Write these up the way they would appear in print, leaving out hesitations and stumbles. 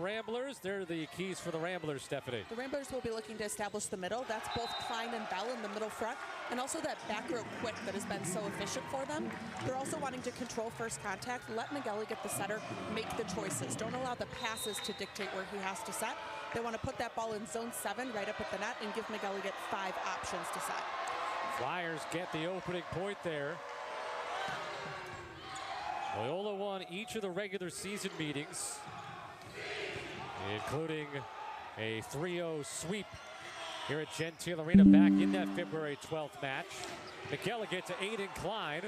Ramblers. They're the keys for the Ramblers, Stephanie. The Ramblers will be looking to establish the middle. That's both Klein and Bell in the middle front, and also that back row quick that has been so efficient for them. They're also wanting to control first contact, let McElligott, the setter, make the choices. Don't allow the passes to dictate where he has to set. They want to put that ball in zone 7 right up at the net and give McElligott 5 options to set. Flyers get the opening point there. Loyola won each of the regular season meetings, including a 3-0 sweep here at Gentile Arena back in that February 12th match. McElligott to Aiden Klein.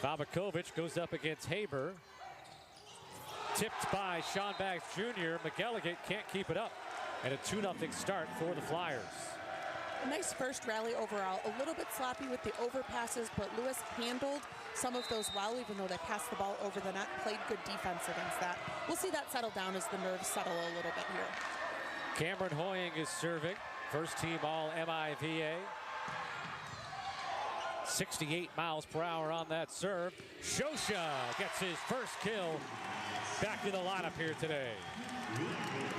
Fabakovic goes up against Haber. Tipped by Sean Baggs Jr. McElligott can't keep it up. And a 2-0 start for the Flyers. A nice first rally overall. A little bit sloppy with the overpasses, but Lewis handled some of those well, even though they passed the ball over the net, played good defense against that. We'll see that settle down as the nerves settle a little bit here. Cameron Hoying is serving. First team all MIVA. 68 miles per hour on that serve. Shosha gets his first kill. Back in the lineup here today.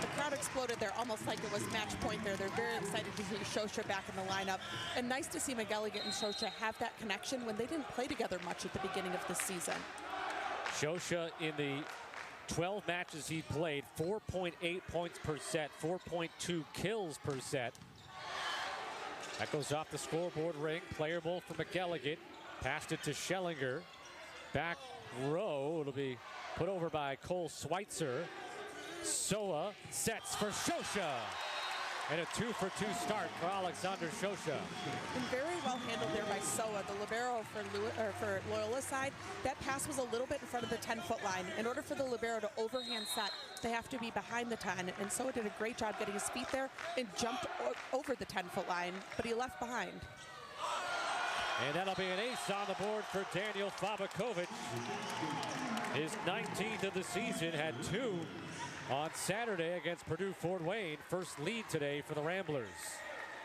The crowd exploded there, almost like it was match point there. They're very excited to see Shosha back in the lineup. And nice to see McElligott and Shosha have that connection when they didn't play together much at the beginning of this season. Shosha, in the 12 matches he played, 4.8 points per set, 4.2 kills per set. That goes off the scoreboard ring. Playable for McElligott. Passed it to Schellinger. Back row, it'll be put over by Cole Schweitzer. Soa sets for Shosha. And a 2-for-2 start for Alexander Shosha. And very well handled there by Soa, the libero for Loyola's side. That pass was a little bit in front of the 10-foot line. In order for the libero to overhand set, they have to be behind the 10. And Soa did a great job getting his feet there and jumped over the 10-foot line, but he left behind. And that'll be an ace on the board for Daniel Fabakovic. His 19th of the season, had 2 on Saturday against Purdue Fort Wayne. First lead today for the Ramblers.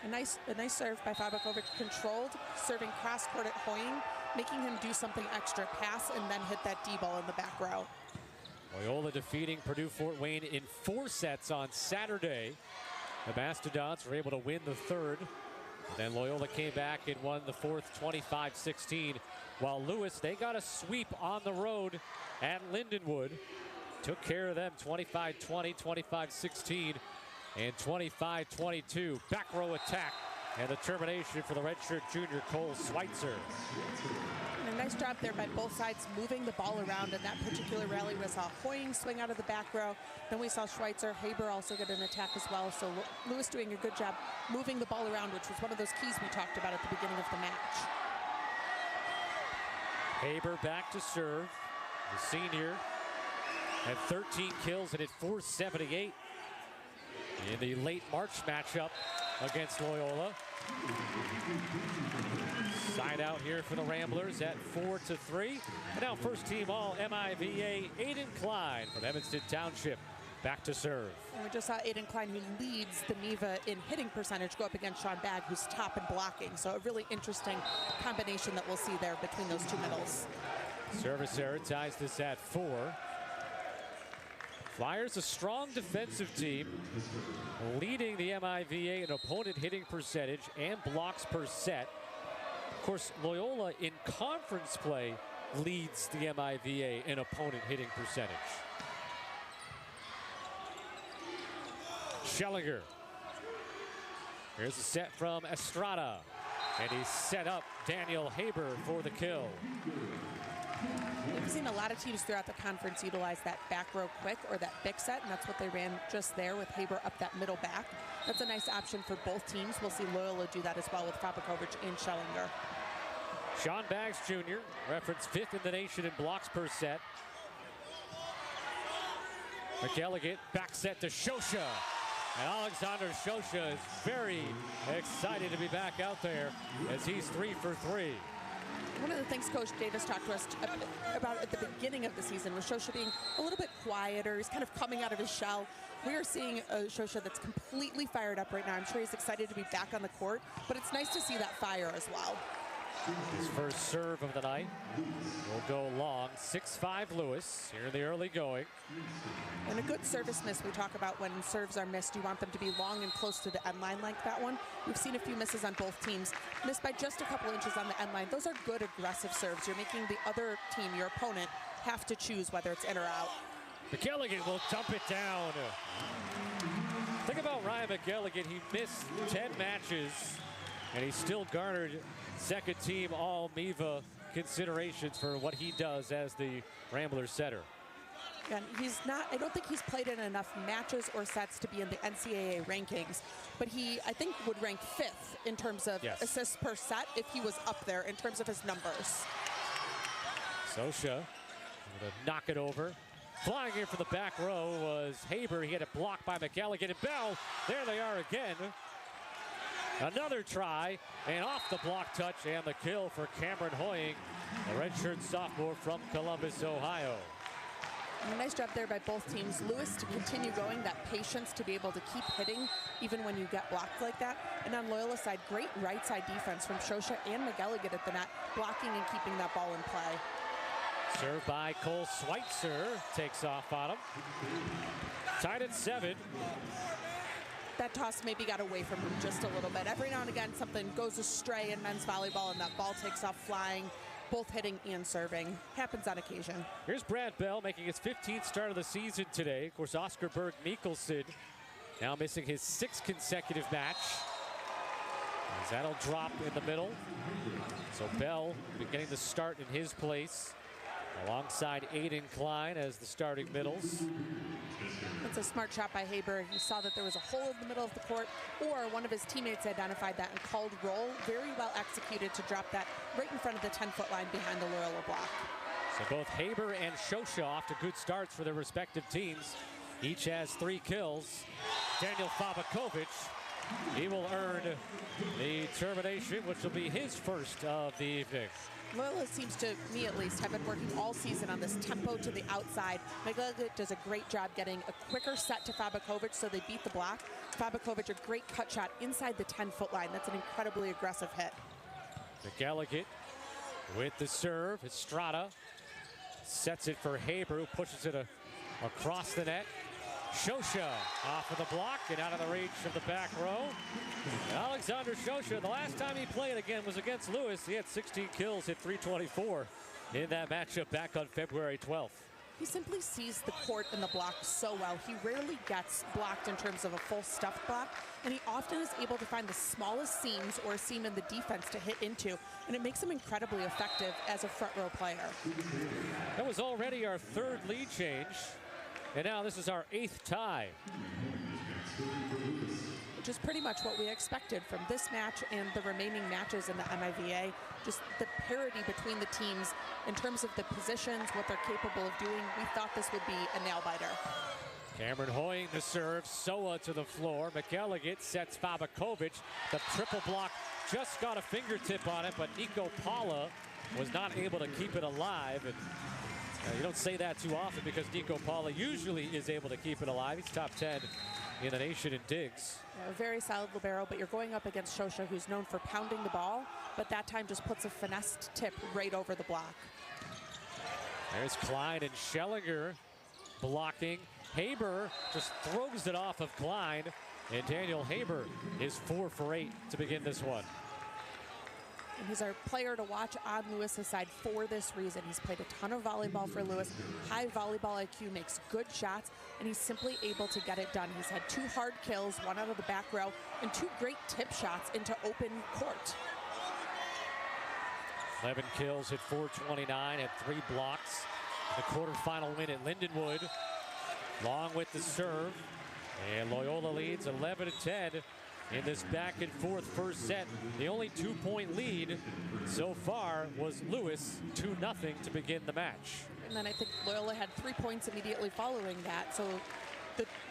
A nice serve by Fabakovic, controlled, serving cross-court at Hoying, making him do something extra, pass, and then hit that D-ball in the back row. Loyola defeating Purdue Fort Wayne in 4 sets on Saturday. The Mastodons were able to win the 3rd. Then Loyola came back and won the 4th 25-16. While Lewis, they got a sweep on the road at Lindenwood. Took care of them 25-20, 25-16, and 25-22. Back row attack and the termination for the redshirt junior Cole Schweitzer. And a nice job there by both sides moving the ball around in that particular rally. We saw Hoying swing out of the back row. Then we saw Schweitzer. Haber also get an attack as well. So Lewis doing a good job moving the ball around, which was one of those keys we talked about at the beginning of the match. Haber back to serve. The senior had 13 kills and hit 478 in the late March matchup against Loyola. Side out here for the Ramblers at 4-3. And now first team all MIVA, Aiden Klein from Evanston Township, back to serve. And we just saw Aiden Klein, who leads the MIVA in hitting percentage, go up against Sean Bagg, who's top in blocking. So a really interesting combination that we'll see there between those two middles. Service error ties this at 4. Flyers, a strong defensive team, leading the MIVA in opponent hitting percentage and blocks per set. Of course, Loyola in conference play leads the MIVA in opponent hitting percentage. Schellinger. Here's a set from Estrada. And he's set up Daniel Haber for the kill. We've seen a lot of teams throughout the conference utilize that back row quick or that big set, and that's what they ran just there with Haber up that middle back. That's a nice option for both teams. We'll see Loyola do that as well with Fabakovic and Schellinger. Sean Baggs Jr., referenced 5th in the nation in blocks per set. McElligott, back set to Shosha. And Alexander Shosha is very excited to be back out there as he's 3 for 3. One of the things Coach Davis talked to us about at the beginning of the season was Shosha being a little bit quieter. He's kind of coming out of his shell. We are seeing a Shosha that's completely fired up right now. I'm sure he's excited to be back on the court, but it's nice to see that fire as well. His first serve of the night will go long. 6-5 Lewis here in the early going. And a good service miss, we talk about when serves are missed, you want them to be long and close to the end line like that one. We've seen a few misses on both teams. Missed by just a couple inches on the end line. Those are good aggressive serves. You're making the other team, your opponent, have to choose whether it's in or out. McElligott will dump it down. Think about Ryan McElligott. He missed 10 matches, and he still garnered second team all MIVA considerations for what he does as the Ramblers setter. And he's not, I don't think he's played in enough matches or sets to be in the NCAA rankings, but he, I think, would rank 5th in terms of assists per set if he was up there in terms of his numbers. Sosha gonna knock it over. Flying in for the back row was Haber. He had it blocked by McElligott, and Bell, there they are again. Another try, and off the block touch, and the kill for Cameron Hoying, the redshirt sophomore from Columbus, Ohio. And a nice job there by both teams. Lewis to continue going, that patience to be able to keep hitting even when you get blocked like that. And on Loyola side, great right side defense from Sosha and McElligott at the net, blocking and keeping that ball in play. Served by Cole Schweitzer, takes off on him. Tied at 7. That toss maybe got away from him just a little bit. Every now and again, something goes astray in men's volleyball and that ball takes off flying, both hitting and serving. Happens on occasion. Here's Brad Bell making his 15th start of the season today. Of course, Oscar Berg Mikkelsen now missing his 6th consecutive match. As that'll drop in the middle. So Bell beginning to start in his place, alongside Aiden Klein as the starting middles. It's a smart shot by Haber. He saw that there was a hole in the middle of the court, or one of his teammates identified that and called roll. Very well executed to drop that right in front of the 10-foot line behind the Loyola block. So both Haber and Sosha off to good starts for their respective teams. Each has 3 kills. Daniel Fabakovic, he will earn the termination, which will be his first of the evening. Loyola seems to, me at least, have been working all season on this tempo to the outside. McElligott does a great job getting a quicker set to Fabakovic so they beat the block. Fabakovic, a great cut shot inside the 10-foot line. That's an incredibly aggressive hit. McElligott with the serve. Estrada sets it for Haber, who pushes it across the net. Sosha off of the block and out of the reach of the back row. Alexander Sosha, the last time he played again was against Lewis. He had 16 kills, hit 324 in that matchup back on February 12th. He simply sees the court and the block so well. He rarely gets blocked in terms of a full stuffed block, and he often is able to find the smallest seams or a seam in the defense to hit into, and it makes him incredibly effective as a front row player. That was already our 3rd lead change. And now this is our 8th tie. Which is pretty much what we expected from this match and the remaining matches in the MIVA. Just the parity between the teams in terms of the positions, what they're capable of doing. We thought this would be a nail-biter. Cameron Hoying the serve, Soa to the floor. McElligott sets Fabakovic. The triple block just got a fingertip on it, but Nico Paula was not able to keep it alive. And you don't say that too often because Nico Paula usually is able to keep it alive. He's top 10 in the nation in digs. Yeah, a very solid libero, but you're going up against Sosha, who's known for pounding the ball, but that time just puts a finessed tip right over the block. There's Klein and Schellinger blocking. Haber just throws it off of Klein, and Daniel Haber is 4 for 8 to begin this one. And he's our player to watch on Lewis's side for this reason. He's played a ton of volleyball for Lewis. High volleyball IQ, makes good shots, and he's simply able to get it done. He's had 2 hard kills, 1 out of the back row, and 2 great tip shots into open court. 11 kills, hit 429, had 3 blocks. The quarterfinal win at Lindenwood, along with the serve. And Loyola leads 11-10. In this back and forth first set. The only 2-point lead so far was Lewis, 2-0 to begin the match. And then I think Loyola had 3 points immediately following that. So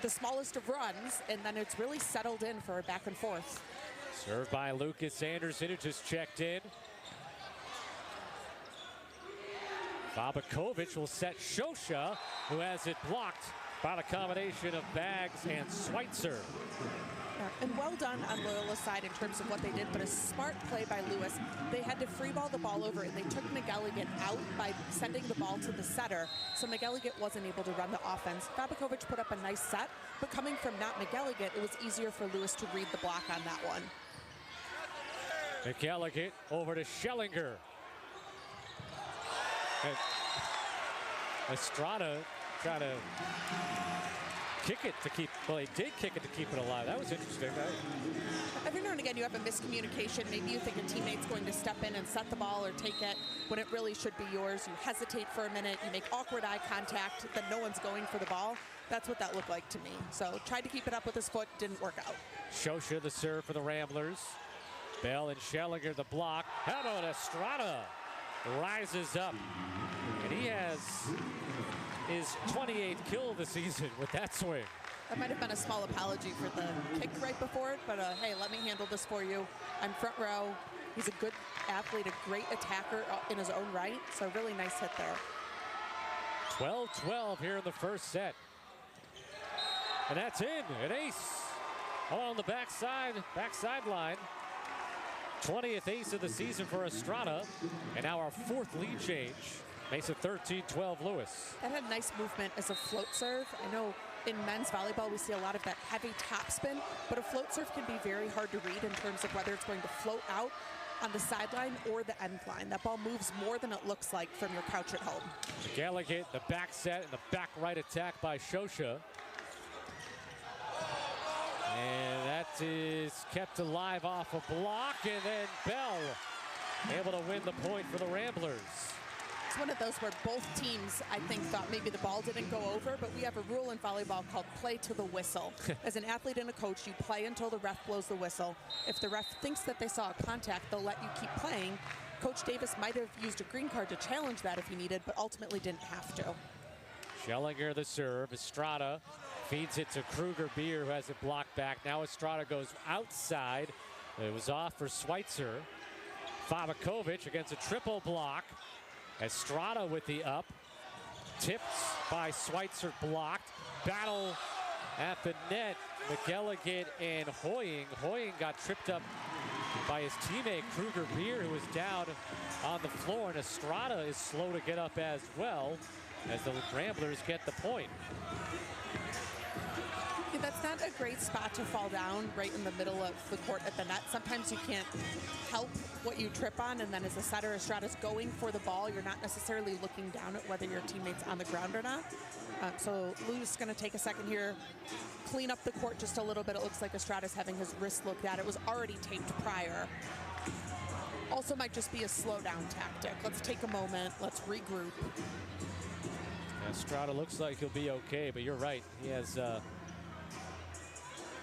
the smallest of runs, and then it's really settled in for a back and forth. Served by Lucas Anderson, who just checked in. Fabakovic will set Sosha, who has it blocked by the combination of Baggs and Schweitzer. Yeah, and well done on Loyola's side in terms of what they did, but a smart play by Lewis. They had to free ball the ball over, and they took McElligott out by sending the ball to the setter, so McElligott wasn't able to run the offense. Fabakovic put up a nice set, but coming from not McElligott, it was easier for Lewis to read the block on that one. McElligott over to Schellinger. And Estrada trying to kick it to keep, well, he did kick it to keep it alive. That was interesting. Every now and again, you have a miscommunication. Maybe you think a teammate's going to step in and set the ball or take it when it really should be yours. You hesitate for a minute, you make awkward eye contact, then no one's going for the ball. That's what that looked like to me. So tried to keep it up with his foot, didn't work out. Shosha the serve for the Ramblers. Bell and Schellinger the block. How about Estrada? Rises up, and he has his 28th kill of the season with that swing. That might have been a small apology for the kick right before it, but hey, let me handle this for you. I'm front row. He's a good athlete, a great attacker in his own right, so really nice hit there. 12-12 here in the first set. And that's in, an ace along the backside line. 20th ace of the season for Estrada, and now our fourth lead change makes it 13-12 Lewis. That had nice movement as a float serve. I know in men's volleyball we see a lot of that heavy topspin, but a float serve can be very hard to read in terms of whether it's going to float out on the sideline or the end line. That ball moves more than it looks like from your couch at home. McElligott, the back set and the back right attack by Shosha. And that is kept alive off a block, and then Bell able to win the point for the Ramblers. It's one of those where both teams, I think, thought maybe the ball didn't go over, but we have a rule in volleyball called play to the whistle. As an athlete and a coach, you play until the ref blows the whistle. If the ref thinks that they saw a contact, they'll let you keep playing. Coach Davis might have used a green card to challenge that if he needed, but ultimately didn't have to. Schellinger the serve. Estrada feeds it to Kruger-Beer, who has it blocked back. Now Estrada goes outside. It was off for Schweitzer. Fabakovic against a triple block. Estrada with the up. Tipped by Schweitzer, blocked. Battle at the net. McElligott and Hoying. Hoying got tripped up by his teammate Kruger-Beer, who was down on the floor. And Estrada is slow to get up as well, as the Ramblers get the point. Yeah, that's not a great spot to fall down right in the middle of the court at the net. Sometimes you can't help what you trip on, and then as a setter, Estrada's going for the ball. You're not necessarily looking down at whether your teammate's on the ground or not. So Lou's going to take a second here, clean up the court just a little bit. It looks like Estrada's having his wrist looked at. It was already taped prior. Also might just be a slow down tactic. Let's take a moment. Let's regroup. Estrada looks like he'll be okay, but you're right. He has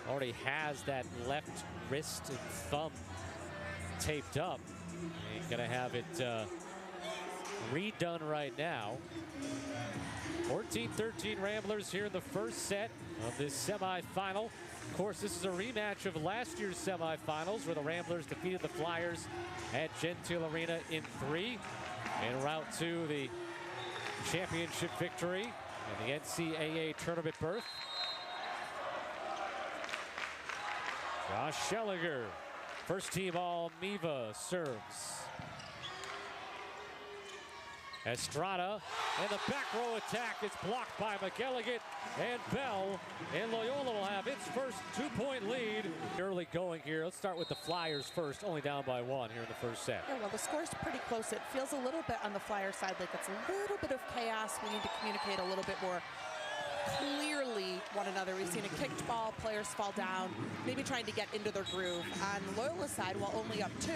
already has that left wrist and thumb taped up. He's gonna have it redone right now. 14-13 Ramblers here in the first set of this semifinal. Of course, this is a rematch of last year's semifinals, where the Ramblers defeated the Flyers at Gentile Arena in 3 en route to the championship victory and the NCAA tournament berth. Josh Schellinger, first team all MIVA, serves. Estrada, and the back row attack is blocked by McElligott, and Bell, and Loyola will have its first 2-point lead. Early going here. Let's start with the Flyers first, only down by 1 here in the first set. Yeah, well, the score's pretty close. It feels a little bit on the Flyer side like it's a little bit of chaos. We need to communicate a little bit more clearly one another. We've seen a kicked ball, players fall down, maybe trying to get into their groove. On Loyola's side, while only up 2,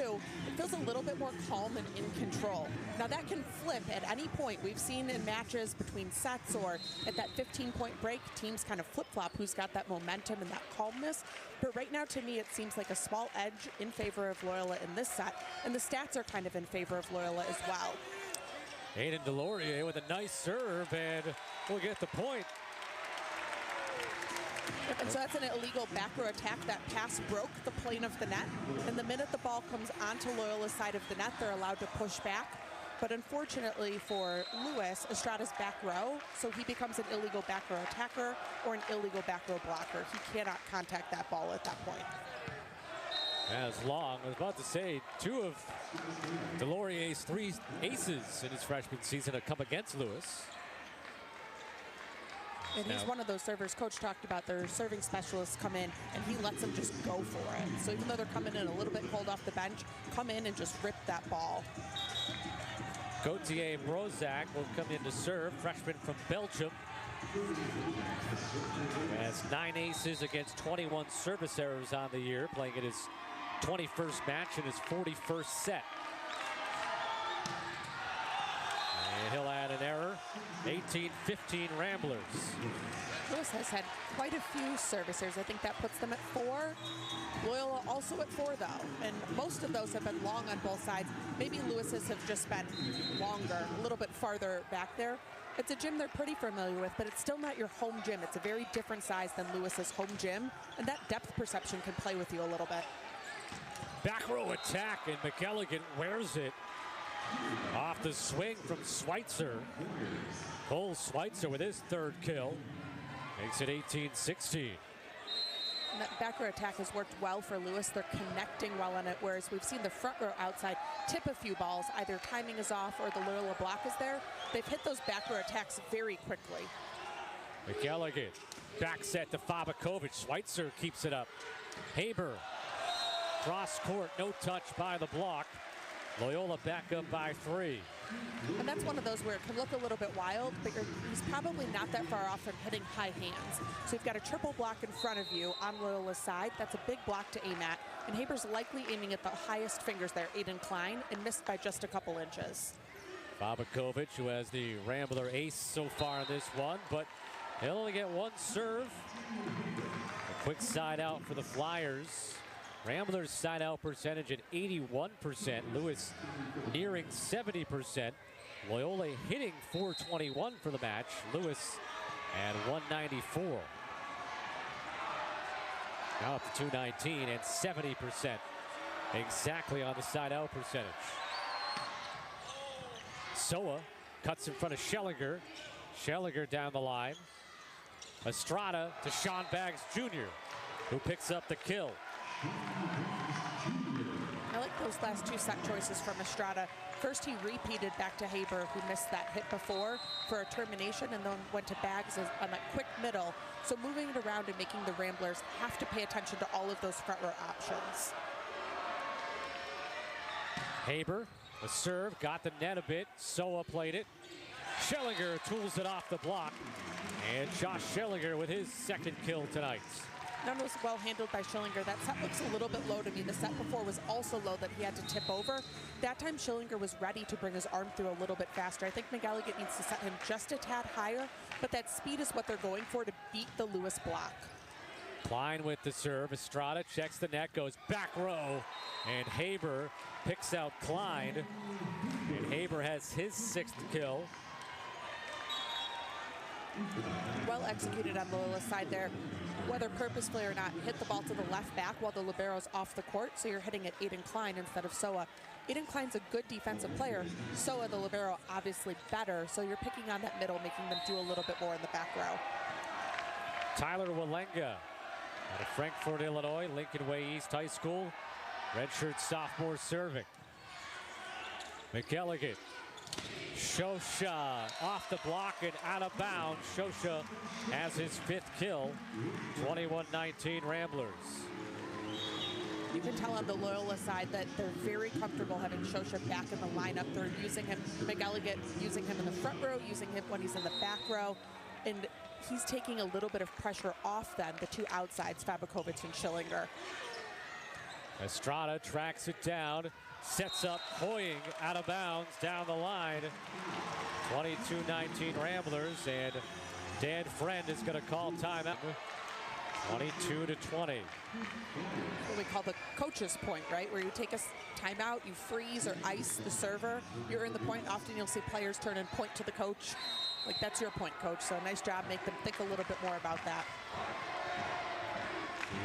it feels a little bit more calm and in control. Now that can flip at any point. We've seen in matches between sets or at that 15-point break, teams kind of flip-flop who's got that momentum and that calmness. But right now, to me, it seems like a small edge in favor of Loyola in this set, and the stats are kind of in favor of Loyola as well. Aiden Delorier with a nice serve, and we'll get the point. And so that's an illegal back row attack. That pass broke the plane of the net. And the minute the ball comes onto Loyola's side of the net, they're allowed to push back. But unfortunately for Lewis, Estrada's back row, so he becomes an illegal back row attacker or an illegal back row blocker. He cannot contact that ball at that point. As long, I was about to say, two of Delorier's 3 aces in his freshman season have come against Lewis. And he's one of those servers. Coach talked about their serving specialists come in and he lets them just go for it. So even though they're coming in a little bit cold off the bench, come in and just rip that ball. Gautier Brozak will come in to serve, freshman from Belgium. He has 9 aces against 21 service errors on the year, playing in his 21st match in his 41st set. And he'll add an error. 18-15 Ramblers. Lewis has had quite a few servicers. I think that puts them at 4. Loyola also at 4, though. And most of those have been long on both sides. Maybe Lewis's have just been longer, a little bit farther back there. It's a gym they're pretty familiar with, but it's still not your home gym. It's a very different size than Lewis's home gym. And that depth perception can play with you a little bit. Back row attack, and McElligott wears it. Off the swing from Schweitzer. Cole Schweitzer with his 3rd kill. Makes it 18-16. And that back row attack has worked well for Lewis. They're connecting well on it, whereas we've seen the front row outside tip a few balls. Either timing is off or the Loyola block is there. They've hit those back row attacks very quickly. McElligott, back set to Fabakovic. Schweitzer keeps it up. Haber, cross court, no touch by the block. Loyola back up by 3. And that's one of those where it can look a little bit wild, but he's probably not that far off from hitting high hands. So you've got a triple block in front of you on Loyola's side. That's a big block to aim at. And Haber's likely aiming at the highest fingers there, Aiden Klein, and missed by just a couple inches. Fabakovic, who has the Rambler ace so far in this one, but he'll only get 1 serve. A quick side out for the Flyers. Rambler's side out percentage at 81%. Lewis nearing 70%. Loyola hitting .421 for the match. Lewis at 194. Now up to 219 and 70% exactly on the side out percentage. Soa cuts in front of Schellinger. Schellinger down the line. Estrada to Sean Baggs Jr., who picks up the kill. I like those last 2 set choices from Estrada. First, he repeated back to Haber, who missed that hit before, for a termination, and then went to Baggs on that quick middle. So moving it around and making the Ramblers have to pay attention to all of those front row options. Haber, a serve, got the net a bit. Soa played it. Schellinger tools it off the block. And Josh Schellinger with his 2nd kill tonight. None was well handled by Schillinger. That set looks a little bit low to me. The set before was also low that he had to tip over. That time Schillinger was ready to bring his arm through a little bit faster. I think McElligott needs to set him just a tad higher, but that speed is what they're going for to beat the Lewis block. Klein with the serve. Estrada checks the net, goes back row, and Haber picks out Klein. And Haber has his 6th kill. Well executed on Loyola's side there. Whether purposefully or not, hit the ball to the left back while the libero's off the court, so you're hitting at Aiden Klein instead of Soa. Aiden Klein's a good defensive player. Soa, the libero, obviously better, so you're picking on that middle, making them do a little bit more in the back row. Tyler Walenga out of Frankfort, Illinois, Lincoln Way East High School. Redshirt sophomore serving. McElligott. Shosha off the block and out of bounds. Shosha has his 5th kill. 21-19 Ramblers. You can tell on the Loyola side that they're very comfortable having Shosha back in the lineup. They're using him, McElligott using him in the front row, using him when he's in the back row. And he's taking a little bit of pressure off then, the 2 outsides, Fabakovic and Schillinger. Estrada tracks it down, sets up Hoying out of bounds down the line. 22-19 Ramblers, and Dan Friend is going to call timeout. 22-20. What we call the coach's point, right? Where you take a timeout, you freeze or ice the server. You earn the point. Often you'll see players turn and point to the coach. Like, that's your point, coach. So nice job. Make them think a little bit more about that.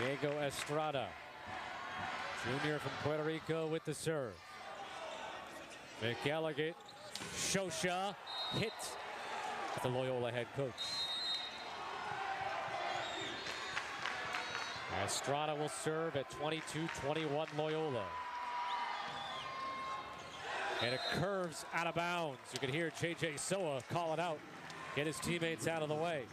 Diego Estrada, junior from Puerto Rico, with the serve. McElligott Shosha hit the Loyola head coach. Estrada will serve at 22-21 Loyola. And it curves out of bounds. You can hear J.J. Soa call it out. Get his teammates out of the way.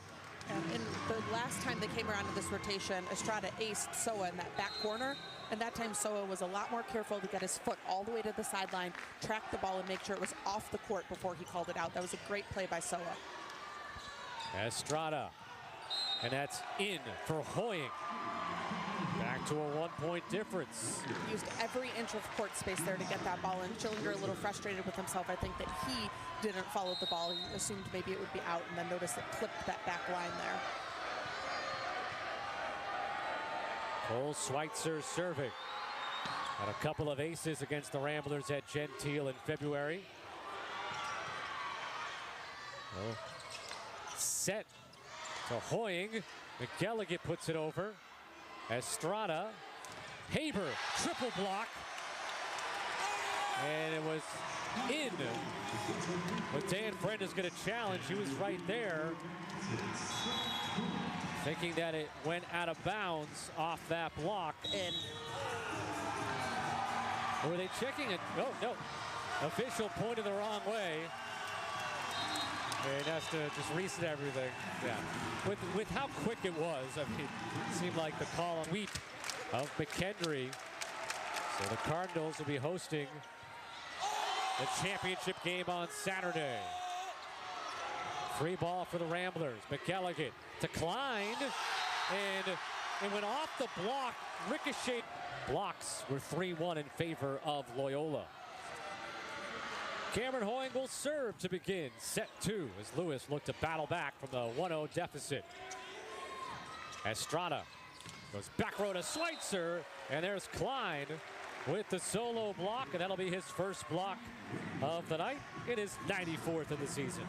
And the last time they came around to this rotation, Estrada aced Soa in that back corner. And that time Soa was a lot more careful to get his foot all the way to the sideline, track the ball, and make sure it was off the court before he called it out. That was a great play by Soa. Estrada. And that's in for Hoying. Back to a 1-point difference. Used every inch of court space there to get that ball in. Schillinger a little frustrated with himself. I think that he didn't follow the ball. He assumed maybe it would be out and then noticed it clipped that back line there. Cole Schweitzer serving. Had a couple of aces against the Ramblers at Gentile in February. Oh. Set to Hoying. McElligott puts it over. Estrada. Haber, triple block. And it was in. But Dan Friend is going to challenge. He was right there. Thinking that it went out of bounds off that block. In. Were they checking it? Oh, no. Official pointed the wrong way. And has to just reset everything. Yeah. With how quick it was, I mean, it seemed like the call on sweep of McKendry. So the Cardinals will be hosting the championship game on Saturday. Free ball for the Ramblers. McElligott to Klein. And it went off the block. Ricochet. Blocks were 3-1 in favor of Loyola. Cameron Hoying will serve to begin set 2 as Lewis looked to battle back from the 1-0 deficit. Estrada goes back row to Schweitzer, and there's Klein with the solo block, and that'll be his first block of the night. It is 94th in the season.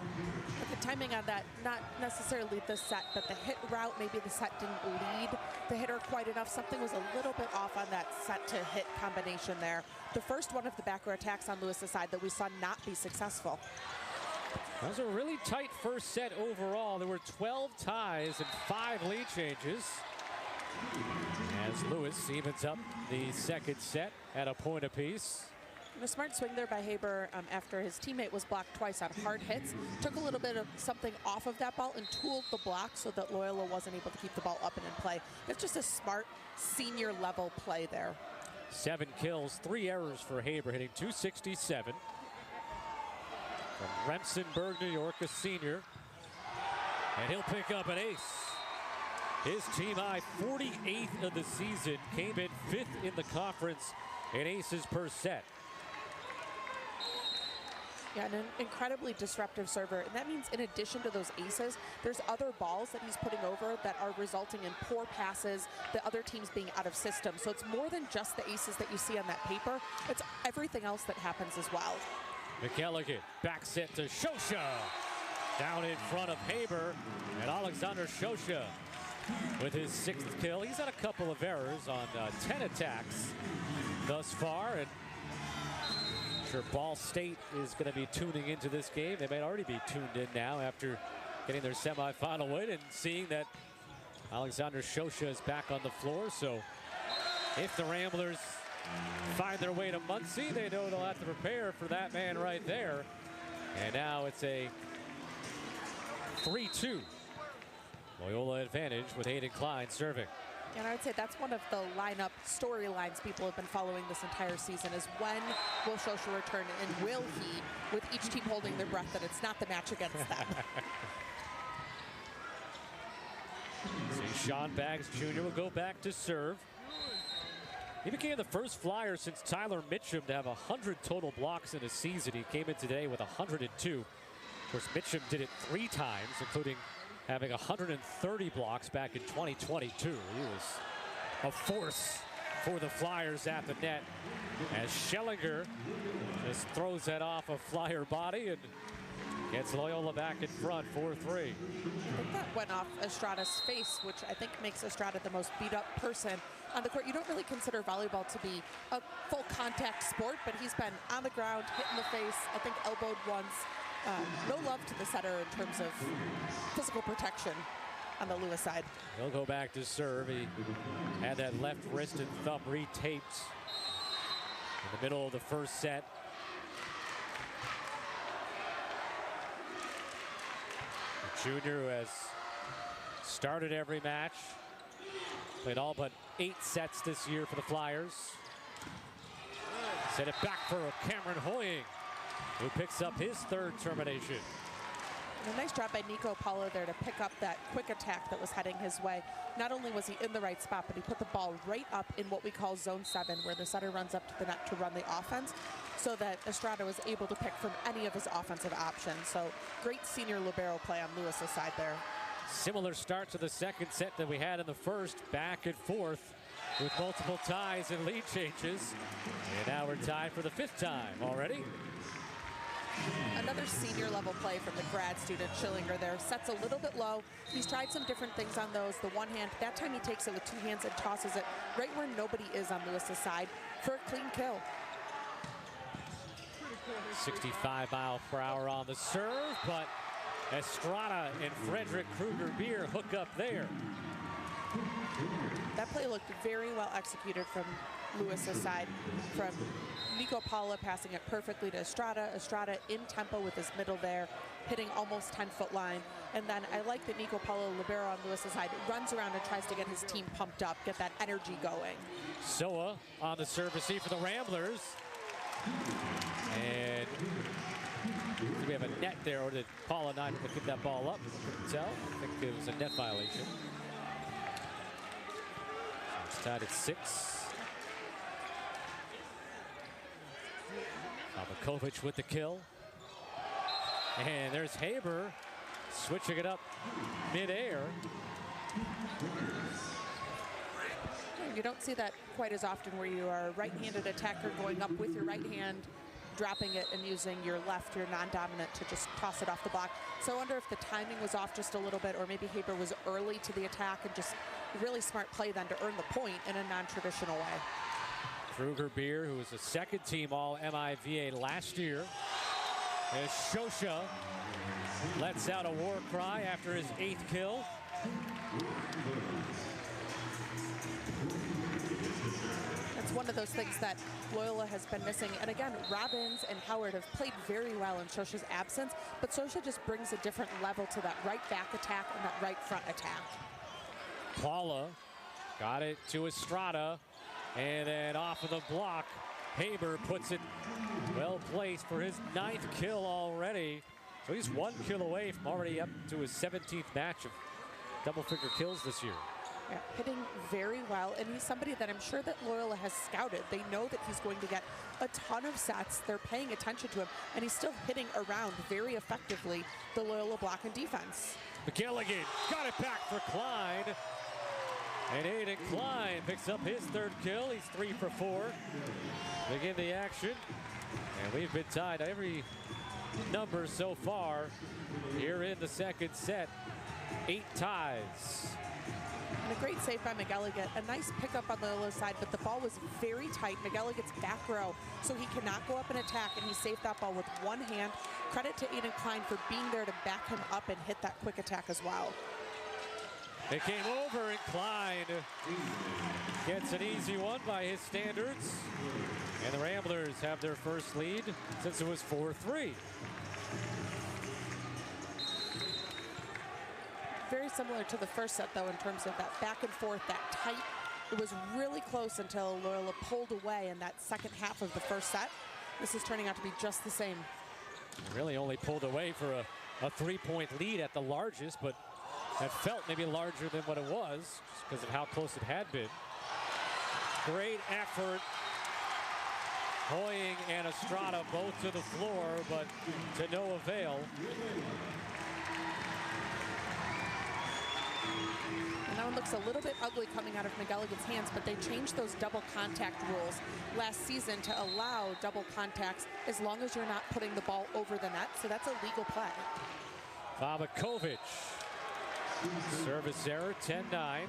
But the timing on that, not necessarily the set, but the hit route, maybe the set didn't lead the hitter quite enough. Something was a little bit off on that set to hit combination there. The first one of the back row attacks on Lewis's side that we saw not be successful. That was a really tight first set overall. There were 12 ties and 5 lead changes. As Lewis evens up the second set at a point apiece. And a smart swing there by Haber after his teammate was blocked twice on hard hits. Took a little bit of something off of that ball and tooled the block so that Loyola wasn't able to keep the ball up and in play. It's just a smart senior level play there. 7 kills, 3 errors for Haber, hitting .267. From Remsenburg, New York, a senior. And he'll pick up an ace. His team high 48th of the season, came in 5th in the conference in aces per set. Yeah, and an incredibly disruptive server. And that means in addition to those aces, there's other balls that he's putting over that are resulting in poor passes, the other teams being out of system. So it's more than just the aces that you see on that paper. It's everything else that happens as well. McElligott, back set to Shosha. Down in front of Haber, and Alexander Shosha with his 6th kill. He's had a couple of errors on 10 attacks thus far, and I'm sure Ball State is going to be tuning into this game. They may already be tuned in now after getting their semifinal win and seeing that Alexander Shosha is back on the floor. So if the Ramblers find their way to Muncie, they know they'll have to prepare for that man right there. And now it's a 3-2 Loyola advantage with Hayden Klein serving. And I would say that's one of the lineup storylines people have been following this entire season is when will Shosha return and will he, with each team holding their breath that it's not the match against them. See, Sean Baggs Jr. will go back to serve. He became the first Flyer since Tyler Mitchum to have 100 total blocks in a season. He came in today with 102. Of course, Mitchum did it 3 times, including having 130 blocks back in 2022. He was a force for the Flyers at the net as Schillinger just throws that off a Flyer body, and Gets Loyola back in front, 4-3. I think that went off Estrada's face, which I think makes Estrada the most beat up person on the court. You don't really consider volleyball to be a full contact sport, but he's been on the ground, hit in the face, I think elbowed once. No love to the setter in terms of physical protection on the Lewis side. He'll go back to serve. He had that left wrist and thumb retaped in the middle of the first set. The junior who has started every match, played all but 8 sets this year for the Flyers. Set it back for Cameron Hoying, who picks up his 3rd termination. And a nice job by Nico Paulo there to pick up that quick attack that was heading his way. Not only was he in the right spot, but he put the ball right up in what we call zone 7, where the setter runs up to the net to run the offense, so that Estrada was able to pick from any of his offensive options. So great senior libero play on Lewis's side there. Similar start to the second set that we had in the first, back and forth with multiple ties and lead changes. And now we're tied for the 5th time already. Another senior level play from the grad student Schillinger there. Sets a little bit low. He's tried some different things on those. The one hand, that time he takes it with 2 hands and tosses it right where nobody is on Lewis's side for a clean kill. 65 miles per hour on the serve, but Estrada and Frederick Kruger-Beer hook up there. That play looked very well executed from Lewis's side. From Nico Paula passing it perfectly to Estrada. Estrada in tempo with his middle there, hitting almost 10-foot line. And then I like that Nico Paula, libero on Lewis's side, runs around and tries to get his team pumped up, get that energy going. Soa on the serve receive for the Ramblers. And we have a net there, or did Paula not pick that ball up? Couldn't tell. I think it was a net violation. It's tied at 6. Kovic with the kill. And there's Haber switching it up midair. You don't see that quite as often, where you are a right-handed attacker going up with your right hand, dropping it and using your left, your non-dominant, to just toss it off the block. So I wonder if the timing was off just a little bit, or maybe Haber was early to the attack and just really smart play then to earn the point in a non-traditional way. Kruger-Beer, who was a 2nd team All-MIVA last year, as Shosha lets out a war cry after his 8th kill. That's one of those things that Loyola has been missing. And again, Robbins and Howard have played very well in Shosha's absence, but Shosha just brings a different level to that right back attack and that right front attack. Paula got it to Estrada. And then off of the block, Haber puts it well placed for his 9th kill already. So he's 1 kill away from already up to his 17th match of double-figure kills this year. Yeah, hitting very well, and he's somebody that I'm sure that Loyola has scouted. They know that he's going to get a ton of sets. They're paying attention to him, and he's still hitting around very effectively the Loyola block and defense. McGilligan got it back for Klein. And Aiden Klein picks up his 3rd kill. He's 3 for 4. Begin the action. And we've been tied every number so far here in the second set. 8 ties. And a great save by McGilligan. A nice pickup on the Loyola side, but the ball was very tight. McGilligan's back row, so he cannot go up and attack, and he saved that ball with 1 hand. Credit to Aiden Klein for being there to back him up and hit that quick attack as well. It came over, and Klein gets an easy one by his standards. And the Ramblers have their first lead since it was 4-3. Very similar to the first set, though, in terms of that back and forth, that tight. It was really close until Loyola pulled away in that second half of the first set. This is turning out to be just the same. Really only pulled away for a 3-point lead at the largest, but that felt maybe larger than what it was just because of how close it had been. Great effort. Hoying and Estrada both to the floor, but to no avail. And now one looks a little bit ugly coming out of McElligot's hands, but they changed those double contact rules last season to allow double contacts as long as you're not putting the ball over the net, so that's a legal play. Fabakovic, service error, 10-9.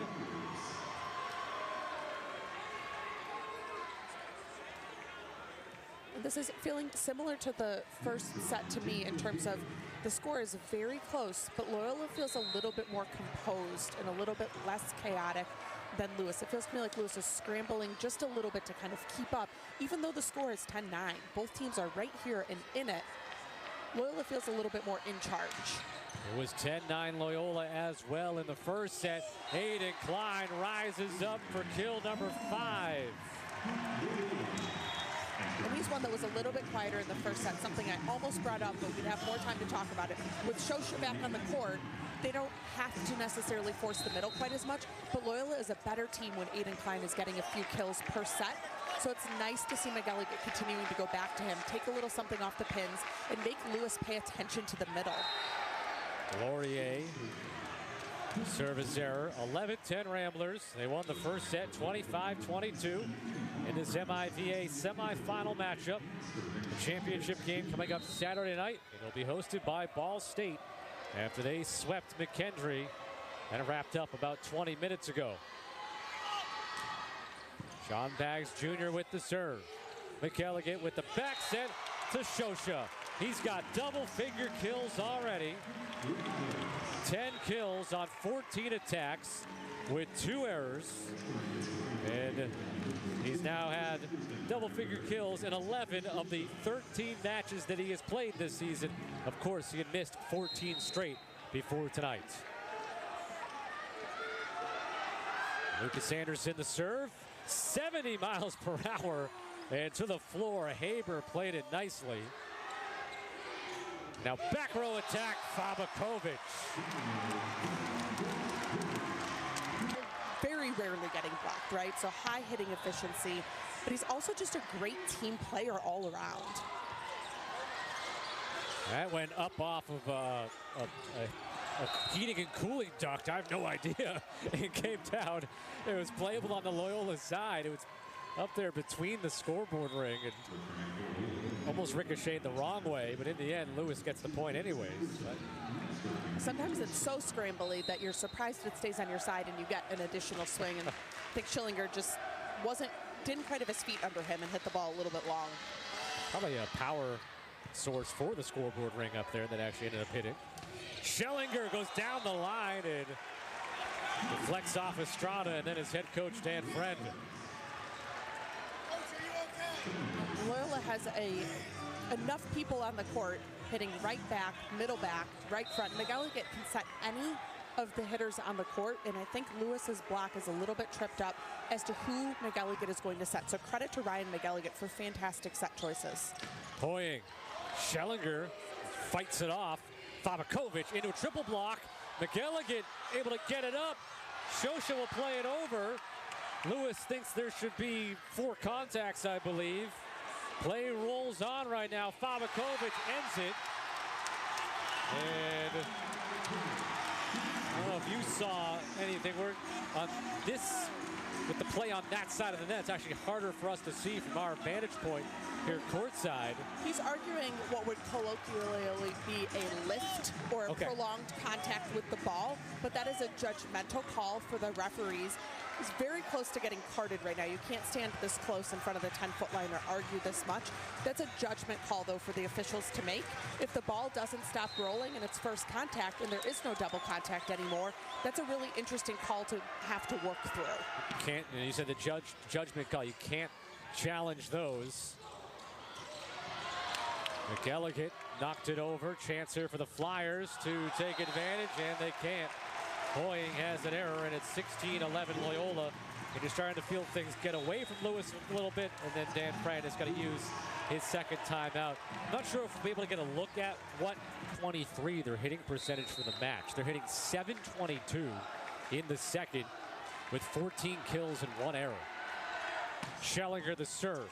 This is feeling similar to the first set to me in terms of the score is very close, but Loyola feels a little bit more composed and a little bit less chaotic than Lewis. It feels to me like Lewis is scrambling just a little bit to kind of keep up, even though the score is 10-9. Both teams are right here and in it. Loyola feels a little bit more in charge. It was 10-9 Loyola as well in the first set. Aiden Klein rises up for kill number 5. And he's one that was a little bit quieter in the first set, something I almost brought up, but we'd have more time to talk about it. With Shosha back on the court, they don't have to necessarily force the middle quite as much, but Loyola is a better team when Aiden Klein is getting a few kills per set. So it's nice to see McElligott continuing to go back to him, take a little something off the pins, and make Lewis pay attention to the middle. Laurier, service error, 11-10 Ramblers. They won the first set 25-22 in this MIVA semifinal matchup. The championship game coming up Saturday night. It'll be hosted by Ball State after they swept McKendree and wrapped up about 20 minutes ago. John Baggs Jr. with the serve. McElligott with the back set to Shosha. He's got double-figure kills already. 10 kills on 14 attacks with 2 errors. And he's now had double-figure kills in 11 of the 13 matches that he has played this season. Of course, he had missed 14 straight before tonight. Lucas Anderson the serve. 70 miles per hour and to the floor. Haber played it nicely. Now back row attack, Fabakovic. Very rarely getting blocked, right? So high hitting efficiency, but he's also just a great team player all around. That went up off of a heating and cooling duct. I have no idea. It came down. It was playable on the Loyola side. It was up there between the scoreboard ring and almost ricocheted the wrong way, but in the end, Lewis gets the point anyways. But sometimes it's so scrambly that you're surprised it stays on your side and you get an additional swing. And I think Schillinger just didn't quite have his feet under him and hit the ball a little bit long. Probably a power source for the scoreboard ring up there that actually ended up hitting. Schillinger goes down the line and deflects off Estrada, and then his head coach, Dan Friend. Loyola has enough people on the court hitting right back, middle back, right front. McElligott can set any of the hitters on the court, and I think Lewis's block is a little bit tripped up as to who McElligott is going to set. So credit to Ryan McElligott for fantastic set choices. Poying. Schillinger fights it off. Fabakovic into a triple block. McElligott able to get it up. Shosha will play it over. Lewis thinks there should be 4 contacts, I believe. Play rolls on right now. Fabakovic ends it. And I don't know if you saw anything. We're on this, with the play on that side of the net, it's actually harder for us to see from our vantage point here courtside. He's arguing what would colloquially be a lift or a prolonged contact with the ball, but that is a judgmental call for the referees. He's very close to getting carded right now. You can't stand this close in front of the 10-foot line or argue this much. That's a judgment call, though, for the officials to make. If the ball doesn't stop rolling and it's first contact and there is no double contact anymore, that's a really interesting call to have to work through. You can't, you said the judgment call. You can't challenge those. McElligott knocked it over. Chance here for the Flyers to take advantage, and they can't. Poying has an error, and it's 16-11 Loyola. And you're starting to feel things get away from Lewis a little bit, and then Dan Fran is going to use his second timeout. Not sure if we'll be able to get a look at what 23 their hitting percentage for the match. They're hitting .722 in the second with 14 kills and 1 error. Schillinger the serve.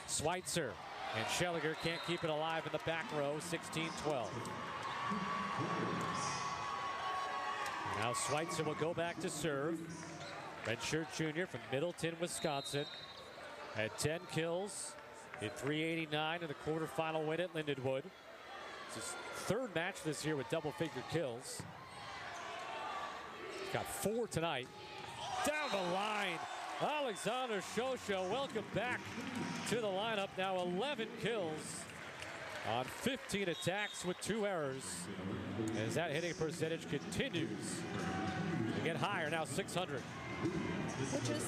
Schweitzer, and Schillinger can't keep it alive in the back row, 16-12. Now Schweitzer will go back to serve. Redshirt junior from Middleton, Wisconsin. Had 10 kills in 389 in the quarterfinal win at Lindenwood. It's his third match this year with double-figure kills. He's got 4 tonight. Down the line, Alexander Shosha, welcome back to the lineup. Now 11 kills on 15 attacks with 2 errors. As that hitting percentage continues to get higher, now 600. Which is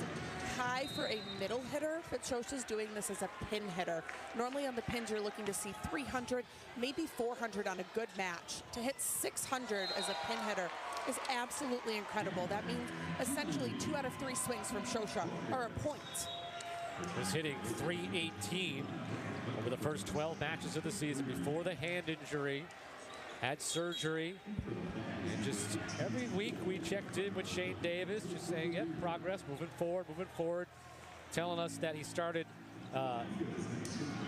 high for a middle hitter, but Shosha's doing this as a pin hitter. Normally on the pins, you're looking to see 300, maybe 400 on a good match. To hit 600 as a pin hitter is absolutely incredible. That means essentially 2 out of 3 swings from Shosha are a point. Was hitting 318 over the first 12 matches of the season before the hand injury. Had surgery. And just every week we checked in with Shane Davis, just saying, yep, progress, moving forward, telling us that he started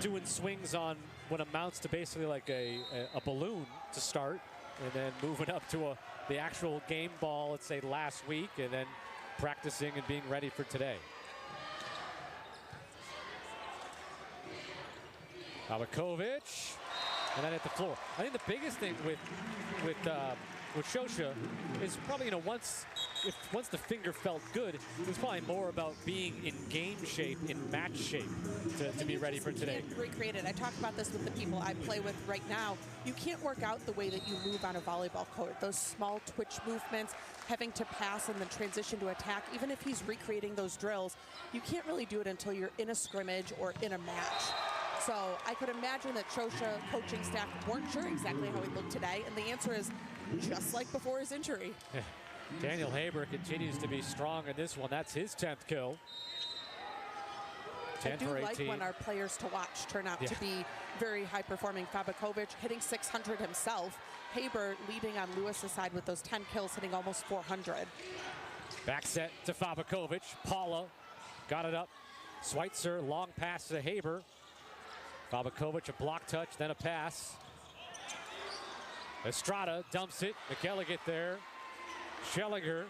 doing swings on what amounts to basically like a balloon to start, and then moving up to the actual game ball, let's say last week, and then practicing and being ready for today. Avakovic, and then at the floor. I think the biggest thing with Shosha is probably, once the finger felt good, it's probably more about being in game shape, in match shape to be ready for today. Recreate it. I talk about this with the people I play with right now. You can't work out the way that you move on a volleyball court. Those small twitch movements, having to pass and then transition to attack. Even if he's recreating those drills, you can't really do it until you're in a scrimmage or in a match. So I could imagine that Shosha coaching staff weren't sure exactly how he looked today, and the answer is just like before his injury. Daniel Haber continues to be strong in this one. That's his 10th kill. 10 I do for 18. like when our players to watch turn out to be very high-performing. Fabakovic hitting 600 himself. Haber leading on Lewis's side with those 10 kills, hitting almost 400. Back set to Fabakovic. Paula got it up. Schweitzer, long pass to Haber. Fabakovic, a block touch, then a pass. Estrada dumps it. McElligott there. Schellinger,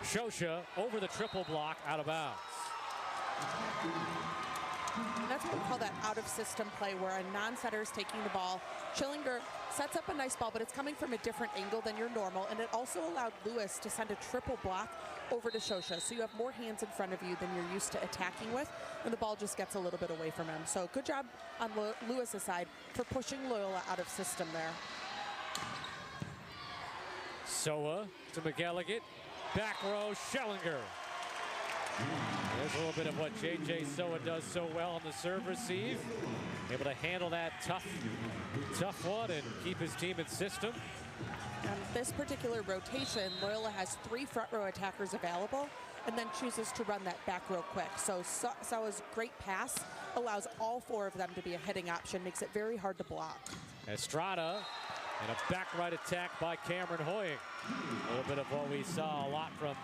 Shosha over the triple block, out of bounds. And that's what we call that out-of-system play, where a non-setter is taking the ball. Schillinger sets up a nice ball, but it's coming from a different angle than your normal, and it also allowed Lewis to send a triple block over to Shosha. So you have more hands in front of you than you're used to attacking with, and the ball just gets a little bit away from him. So good job on Lewis's side for pushing Loyola out of system there. Soa to McElligott. Back row, Schellinger. There's a little bit of what J.J. Soa does so well on the serve receive. Able to handle that tough one and keep his team in system. On this particular rotation, Loyola has 3 front row attackers available and then chooses to run that back row quick. So Soa's great pass allows all 4 of them to be a hitting option, makes it very hard to block. Estrada and a back right attack by Cameron Hoying. A little bit of what we saw a lot from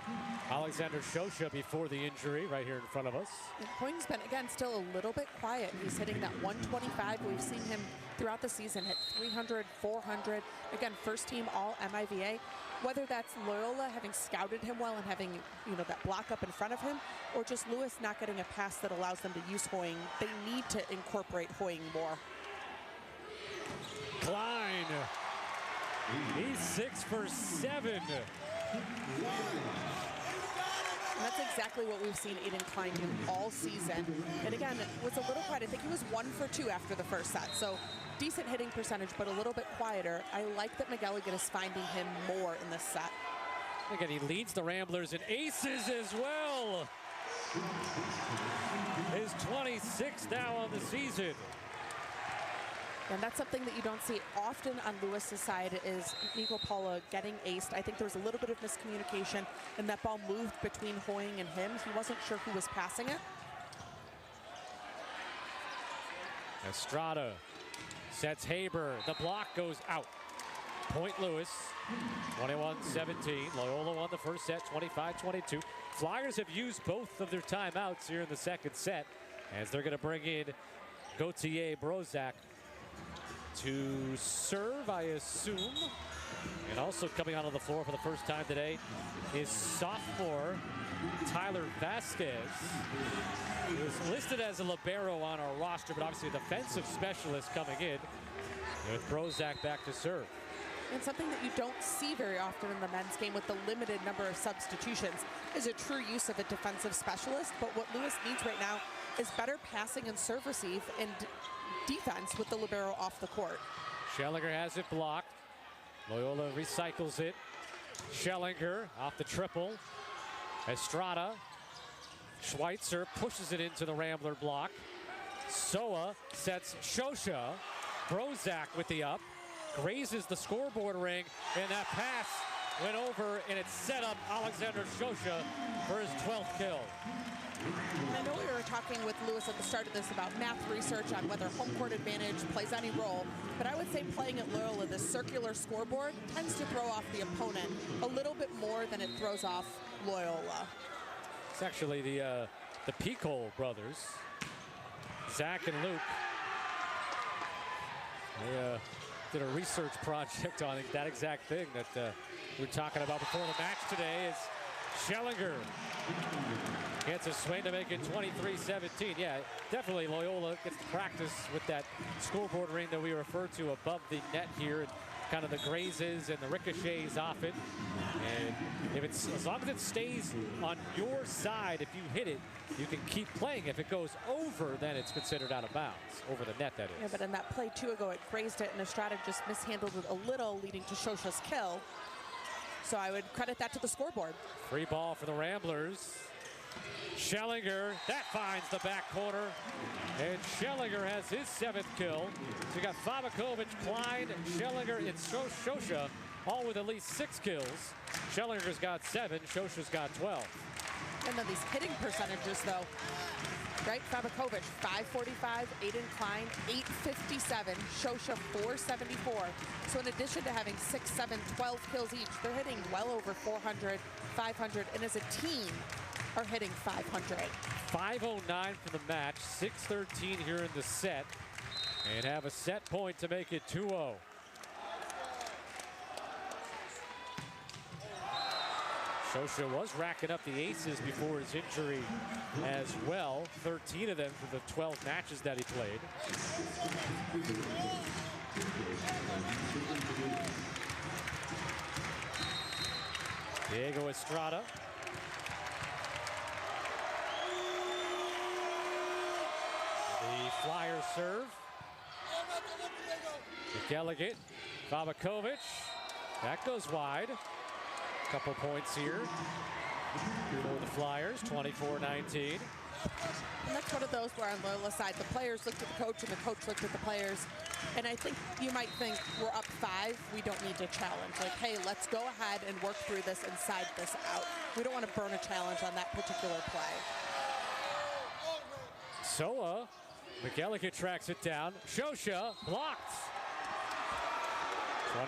Alexander Shosha before the injury right here in front of us. And Hoying's been, again, still a little bit quiet. He's hitting that 125. We've seen him throughout the season hit 300, 400. Again, first team all MIVA. Whether that's Loyola having scouted him well and having, that block up in front of him, or just Lewis not getting a pass that allows them to use Hoying, they need to incorporate Hoying more. Klein, he's 6 for 7. And that's exactly what we've seen Aiden Klein do all season. And again, it was a little quiet. I think he was 1 for 2 after the first set. So decent hitting percentage, but a little bit quieter. I like that McElligott is finding him more in this set. Again, he leads the Ramblers in aces as well. His 26th now on the season. And that's something that you don't see often on Lewis's side, is Nico Paula getting aced. I think there was a little bit of miscommunication, and that ball moved between Hoying and him. He wasn't sure who was passing it. Estrada sets Haber. The block goes out. Point Lewis, 21-17. Loyola won the first set, 25-22. Flyers have used both of their timeouts here in the second set, as they're going to bring in Gautier Brozak to serve, I assume. And also coming onto the floor for the first time today is sophomore Tyler Vasquez, who is listed as a libero on our roster, but obviously a defensive specialist coming in with Brozak back to serve. And something that you don't see very often in the men's game with the limited number of substitutions is a true use of a defensive specialist. But what Lewis needs right now is better passing and serve receive and defense with the libero off the court. Schellinger has it blocked. Loyola recycles it. Schellinger off the triple. Estrada. Schweitzer pushes it into the Rambler block. Soa sets Shosha. Brozak with the up. Grazes the scoreboard ring, and that pass went over, and it set up Alexander Shosha for his 12th kill. And I know we were talking with Lewis at the start of this about math research on whether home court advantage plays any role, but I would say playing at Loyola, this circular scoreboard tends to throw off the opponent a little bit more than it throws off Loyola. It's actually the Picole brothers, Zach and Luke. They did a research project on that exact thing that we were talking about before the match today. Is Schellinger gets a swing to make it 23-17. Yeah, definitely Loyola gets to practice with that scoreboard ring that we referred to above the net here, and kind of the grazes and the ricochets off it. And if it's, as long as it stays on your side, if you hit it, you can keep playing. If it goes over, then it's considered out of bounds. Over the net, that is. Yeah, but in that play 2 ago, it grazed it, and Estrada just mishandled it a little, leading to Shosha's kill. So I would credit that to the scoreboard. Free ball for the Ramblers. Schellinger, that finds the back corner. And Schellinger has his 7th kill. So you got Fabakovic, Klein, Schellinger, and Shosha, all with at least 6 kills. Schellinger's got 7, Shosha's got 12. And then these hitting percentages, though, right? Fabakovic, 545, Aiden Klein, 857, Shosha, 474. So in addition to having 6, 7, 12 kills each, they're hitting well over 400, 500, and as a team are hitting 500. 5:09 for the match, 6:13 here in the set, and have a set point to make it 2-0. Shosha was racking up the aces before his injury as well. 13 of them for the 12 matches that he played. Diego Estrada. The Flyers serve. McElligott, Fabakovic. That goes wide. Couple points here for the Flyers, 24-19. And that's one of those where on Loyola's side, the players looked at the coach and the coach looked at the players. And I think you might think we're up 5, we don't need to challenge. Like, hey, let's go ahead and work through this and side this out. We don't want to burn a challenge on that particular play. Soa, McElligott tracks it down. Shosha blocked.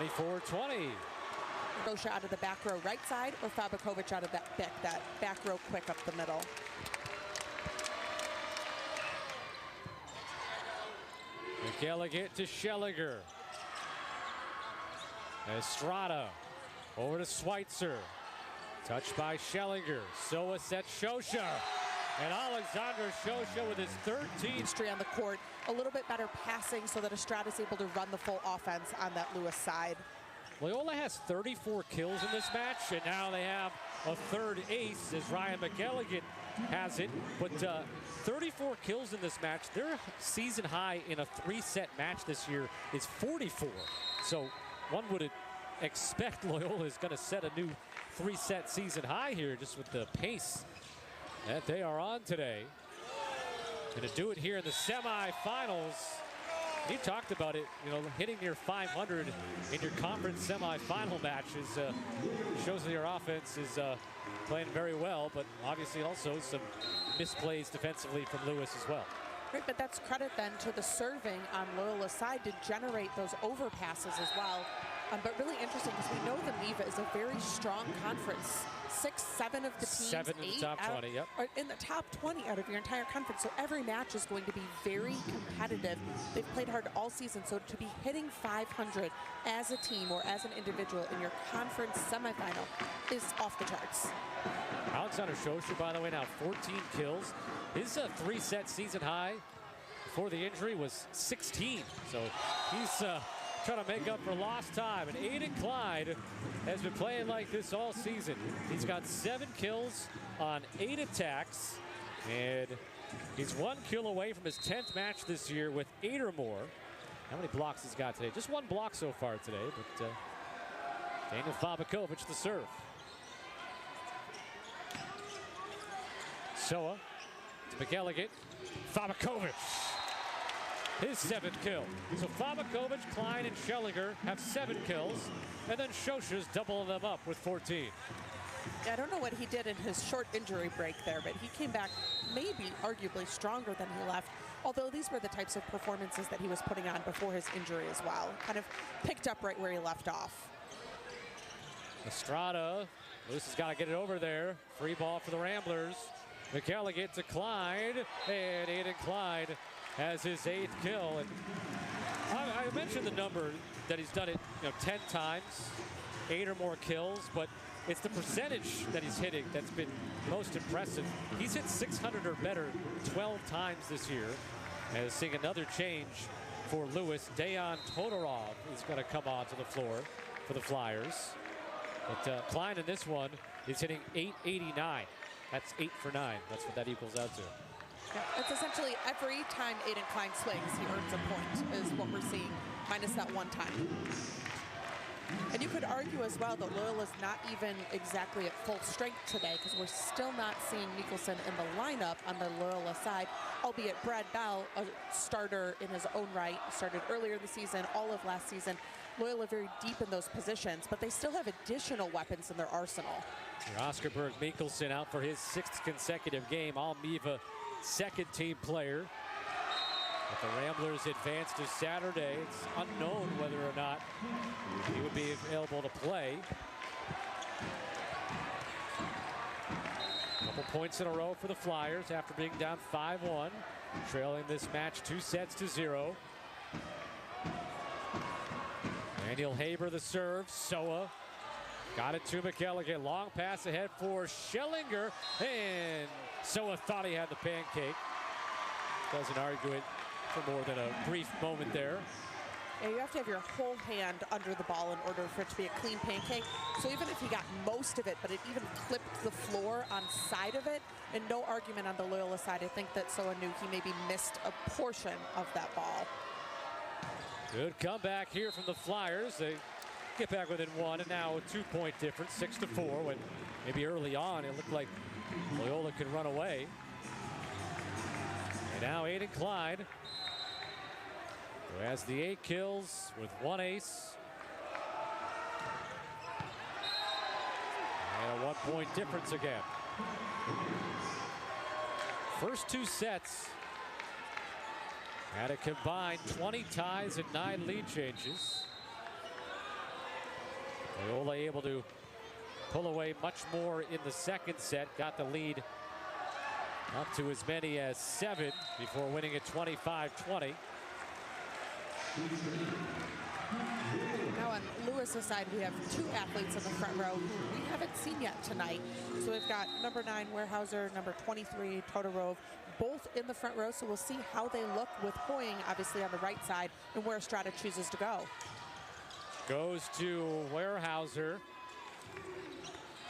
24-20. Shosha out of the back row right side, or Fabakovic out of that back row quick up the middle. McElligott to Schellinger. Estrada over to Schweitzer. Touched by Schellinger. Soa sets Shosha. And Alexander Shosha with his 13th. History on the court. A little bit better passing so that Estrada's able to run the full offense on that Lewis side. Loyola has 34 kills in this match, and now they have a third ace as Ryan McElligott has it. But 34 kills in this match. Their season high in a 3-set match this year is 44. So one would expect Loyola is going to set a new 3-set season high here just with the pace that they are on today. Going to do it here in the semifinals. You talked about it, you know, hitting near 500 in your conference semifinal matches shows that your offense is playing very well, but obviously also some misplays defensively from Lewis as well. Right, but that's credit then to the serving on Loyola's side to generate those overpasses as well. But really interesting because we know the MIVA is a very strong conference. 6, 7 of the teams, 7 in the top 20, yep. are in the top 20 out of your entire conference. So every match is going to be very competitive. They've played hard all season, so to be hitting 500 as a team or as an individual in your conference semifinal is off the charts. Alexander Shosha, by the way, now 14 kills. His 3-set season high before the injury was 16. So he's trying to make up for lost time. And Aiden Clyde has been playing like this all season. He's got 7 kills on 8 attacks. And he's 1 kill away from his 10th match this year with 8 or more. How many blocks he's got today? Just 1 block so far today. But Daniel Fabakovic the serve. Soa to McElligott. Fabakovic. His 7th kill. So Fabakovic, Klein, and Schellinger have 7 kills. And then Shosha's doubling them up with 14. Yeah, I don't know what he did in his short injury break there, but he came back maybe arguably stronger than he left. Although these were the types of performances that he was putting on before his injury as well. Kind of picked up right where he left off. Estrada. Luce has got to get it over there. Free ball for the Ramblers. McElligott to Clyde. And Aiden Clyde has his 8th kill. And I mentioned the number that he's done it 10 times, 8 or more kills, but it's the percentage that he's hitting that's been most impressive. He's hit 600 or better 12 times this year. And seeing another change for Lewis. Dejan Todorov is going to come onto the floor for the Flyers. But Klein in this one is hitting 889. That's 8 for 9. That's what that equals out to. Yeah, it's essentially every time Aiden Klein swings, he earns a point, is what we're seeing, minus that one time. And you could argue as well that Loyola's not even exactly at full strength today, because we're still not seeing Nicholson in the lineup on the Loyola side, albeit Brad Bell, a starter in his own right, started earlier this season, all of last season. Loyola very deep in those positions, but they still have additional weapons in their arsenal. Oscar Berg Mikkelsen out for his 6th consecutive game, all MIVA second team player. But the Ramblers advance to Saturday. It's unknown whether or not he would be available to play. Couple points in a row for the Flyers after being down 5-1, trailing this match 2-0. Daniel Haber the serve. Soa got it to McElligott. Long pass ahead for Schellinger. And Soa thought he had the pancake. Doesn't argue it for more than a brief moment there. Yeah, you have to have your whole hand under the ball in order for it to be a clean pancake. So even if he got most of it, but it even clipped the floor on side of it, and no argument on the Loyola side, I think that Soa knew he maybe missed a portion of that ball. Good comeback here from the Flyers. They get back within 1, and now a 2-point difference, 6-4, when maybe early on it looked like Loyola could run away. And now Aiden Clyde, who has the 8 kills with 1 ace. And a 1-point difference again. First 2 sets had a combined 20 ties and 9 lead changes. Loyola able to pull away much more in the second set. Got the lead up to as many as 7 before winning at 25-20. Now on Lewis's side, we have 2 athletes in the front row who we haven't seen yet tonight. So we've got number 9, Weyerhaeuser, number 23, Todorov, both in the front row. So we'll see how they look with Hoying, obviously, on the right side, and where Estrada chooses to go. Goes to Weyerhaeuser.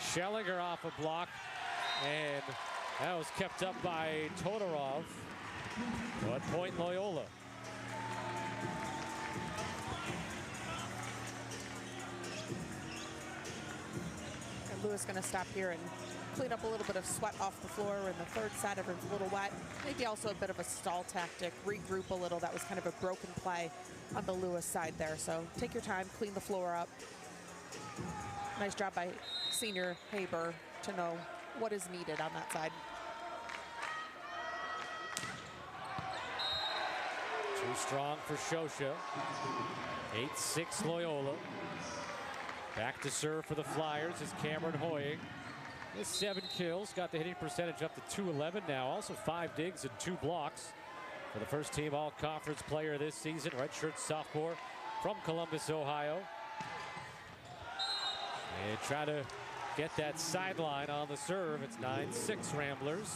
Schellinger off a block, and that was kept up by Todorov. 1 point Loyola. And Lewis going to stop here and clean up a little bit of sweat off the floor in the third set. Everyone's a little wet. Maybe also a bit of a stall tactic, regroup a little. That was kind of a broken play on the Lewis side there. So take your time, clean the floor up. Nice job by senior Haber to know what is needed on that side. Too strong for Shosha. 8-6 Loyola. Back to serve for the Flyers is Cameron Hoying. With 7 kills, got the hitting percentage up to .211 now. Also 5 digs and 2 blocks for the first team all-conference player this season. Redshirt sophomore from Columbus, Ohio. And try to get that sideline on the serve. It's 9-6 Ramblers.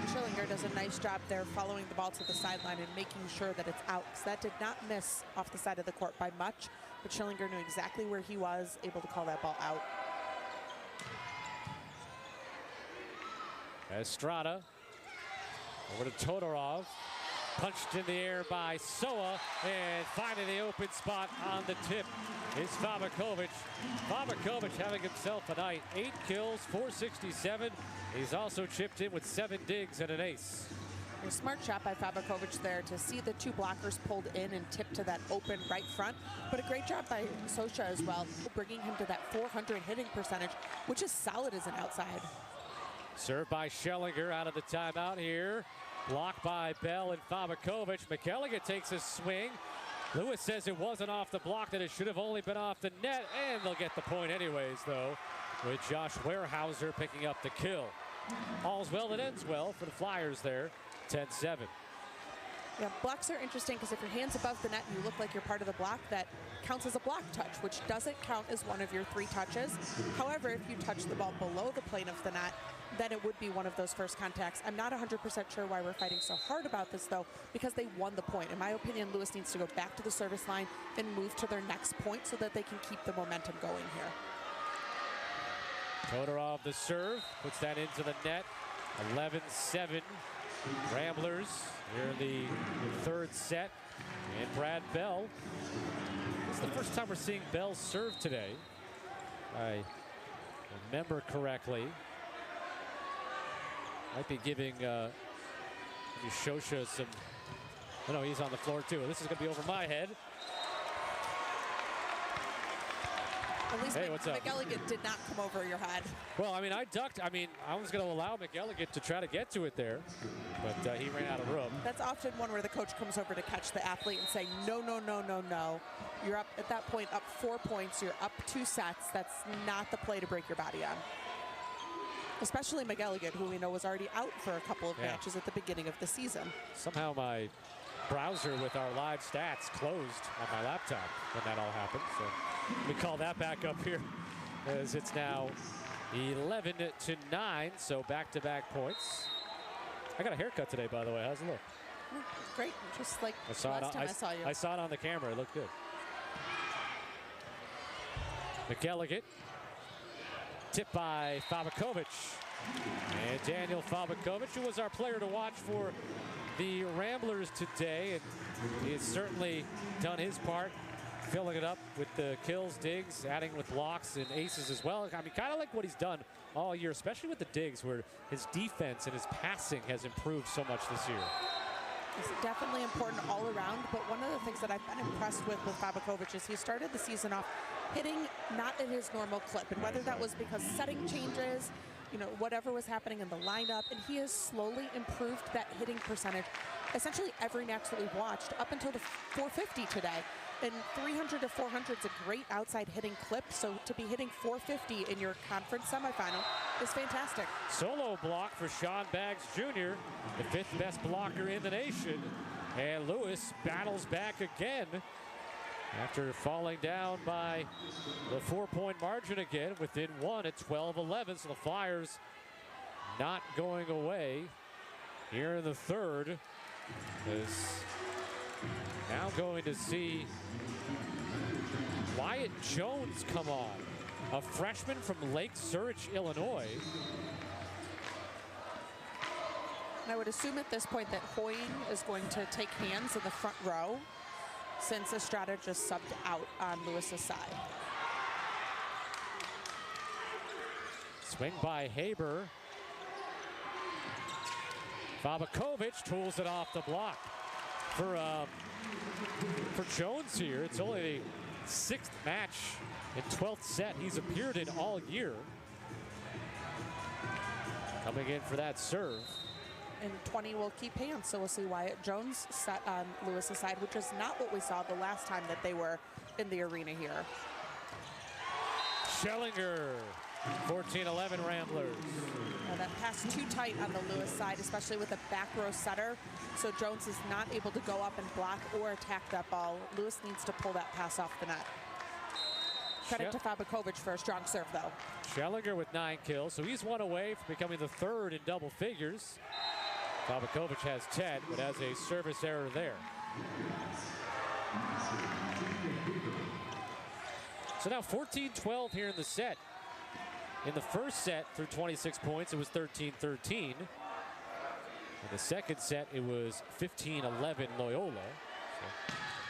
Schillinger does a nice job there following the ball to the sideline and making sure that it's out, because that did not miss off the side of the court by much, but Schillinger knew exactly where he was, able to call that ball out. Estrada over to Todorov. Punched in the air by Soa, and finding the open spot on the tip is Fabakovic. Fabakovic having himself a night. 8 kills, 467. He's also chipped in with 7 digs and an ace. A smart shot by Fabakovic there to see the 2 blockers pulled in and tipped to that open right front. But a great job by Sosha as well, bringing him to that .400 hitting percentage, which is solid as an outside. Served by Schillinger out of the timeout here. Blocked by Bell and Fabakovic. McElligott takes a swing. Lewis says it wasn't off the block, that it should have only been off the net, and they'll get the point anyways, though, with Josh Weyerhaeuser picking up the kill. All's well that ends well for the Flyers there, 10-7. Yeah, blocks are interesting because if your hand's above the net and you look like you're part of the block, that counts as a block touch, which doesn't count as one of your 3 touches. However, if you touch the ball below the plane of the net, then it would be one of those first contacts. I'm not 100% sure why we're fighting so hard about this, though, because they won the point. In my opinion, Lewis needs to go back to the service line and move to their next point so that they can keep the momentum going here. Todorov the serve, puts that into the net. 11-7 Ramblers here in the 3rd set. And Brad Bell. This is the first time we're seeing Bell serve today. I remember correctly. Might be giving Shosha some. Oh, no, he's on the floor too. This is going to be over my head. At least hey, what's up? McElligott did not come over your head. Well, I mean, I ducked. I mean, I was going to allow McElligott to try to get to it there, but he ran out of room. That's often one where the coach comes over to catch the athlete and say, no, no, no, no, no. You're up at that point, up 4 points. You're up 2 sets. That's not the play to break your body on. Especially McElligott, who we know was already out for a couple of matches at the beginning of the season. Somehow my browser with our live stats closed on my laptop when that all happened. So we call that back up here as it's now 11-9. So back-to-back points. I got a haircut today, by the way. How's it look? Great. Just like last time I saw you. I saw it on the camera. It looked good. McElligott. Tipped by Fabakovic. And Daniel Fabakovic, who was our player to watch for the Ramblers today. And he has certainly done his part, filling it up with the kills, digs, adding with blocks and aces as well. I mean, kind of like what he's done all year, especially with the digs, where his defense and his passing has improved so much this year. It's definitely important all around, but one of the things that I've been impressed with Fabakovic is he started the season off hitting not at his normal clip, and whether that was because setting changes, you know, whatever was happening in the lineup, and he has slowly improved that hitting percentage essentially every match that we've watched up until the 450 today. And 300 to 400 is a great outside hitting clip, so to be hitting 450 in your conference semifinal is fantastic. Solo block for Sean Baggs Jr., the 5th best blocker in the nation. And Lewis battles back again after falling down by the 4-point margin again, within 1 at 12-11. So the Flyers not going away here in the 3rd. Is now going to see Wyatt Jones come on, a freshman from Lake Zurich, Illinois. And I would assume at this point that Hoying is going to take hands in the front row, since Estrada just subbed out on Lewis's side. Swing by Haber. Fabakovic tools it off the block for Jones here. It's only the 6th match and 12th set he's appeared in all year. Coming in for that serve. and 20 will keep hands. So we'll see Wyatt Jones set on Lewis's side, which is not what we saw the last time that they were in the arena here. Schellinger, 14-11 Ramblers. Now that pass too tight on the Lewis side, especially with a back row setter. So Jones is not able to go up and block or attack that ball. Lewis needs to pull that pass off the net. Credit to Fabakovic for a strong serve, though. Schellinger with 9 kills, so he's 1 away from becoming the 3rd in double figures. Fabakovic has 10, but has a service error there. So now 14-12 here in the set. In the first set, through 26 points, it was 13-13. In the second set, it was 15-11 Loyola.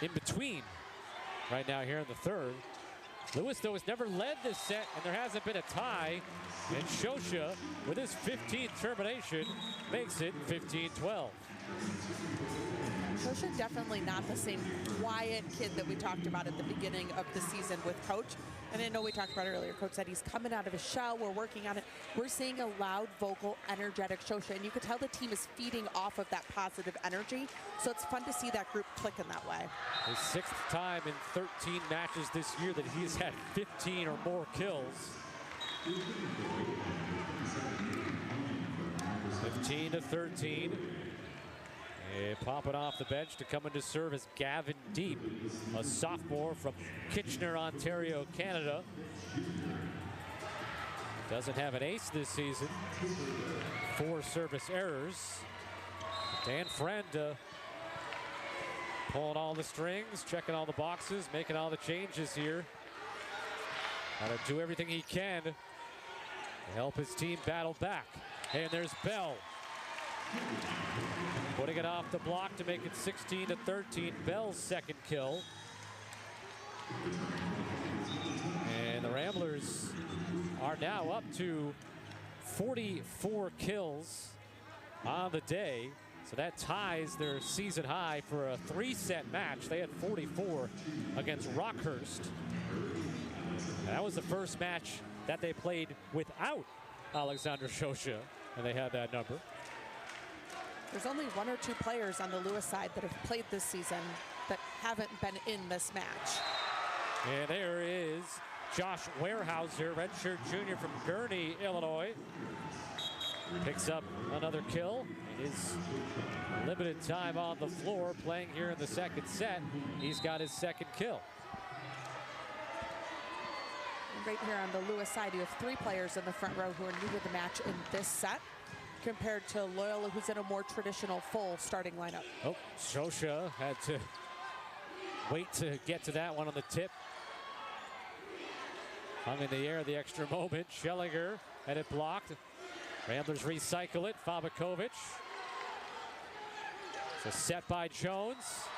So in between right now here in the third. Lewis, though, has never led this set, and there hasn't been a tie. And Shosha, with his 15th termination, makes it 15-12. Shosha definitely not the same quiet kid that we talked about at the beginning of the season with Coach. And I know we talked about it earlier. Coach said he's coming out of his shell. We're working on it. We're seeing a loud, vocal, energetic Shosha. And you could tell the team is feeding off of that positive energy. So it's fun to see that group click in that way. His 6th time in 13 matches this year that he's had 15 or more kills. 15-13. And popping off the bench to come into serve is Gavin Deep, a sophomore from Kitchener, Ontario, Canada. Doesn't have an ace this season. 4 service errors. Dan Friend pulling all the strings, checking all the boxes, making all the changes here. Gotta do everything he can to help his team battle back. And there's Bell. Putting it off the block to make it 16-13. Bell's 2nd kill. And the Ramblers are now up to 44 kills on the day. So that ties their season high for a 3-set match. They had 44 against Rockhurst. And that was the first match that they played without Alexander Shosha, and they had that number. There's only 1 or 2 players on the Lewis side that have played this season that haven't been in this match. And there is Josh Warehouser, redshirt junior from Gurnee, Illinois. Picks up another kill. His limited time on the floor playing here in the 2nd set. He's got his 2nd kill. Right here on the Lewis side, you have 3 players in the front row who are new to the match in this set, compared to Loyola, who's in a more traditional full starting lineup. Oh, Shosha had to wait to get to that one on the tip. Hung in the air the extra moment. Schellinger had it blocked. Ramblers recycle it. Fabakovic. It's a set by Jones.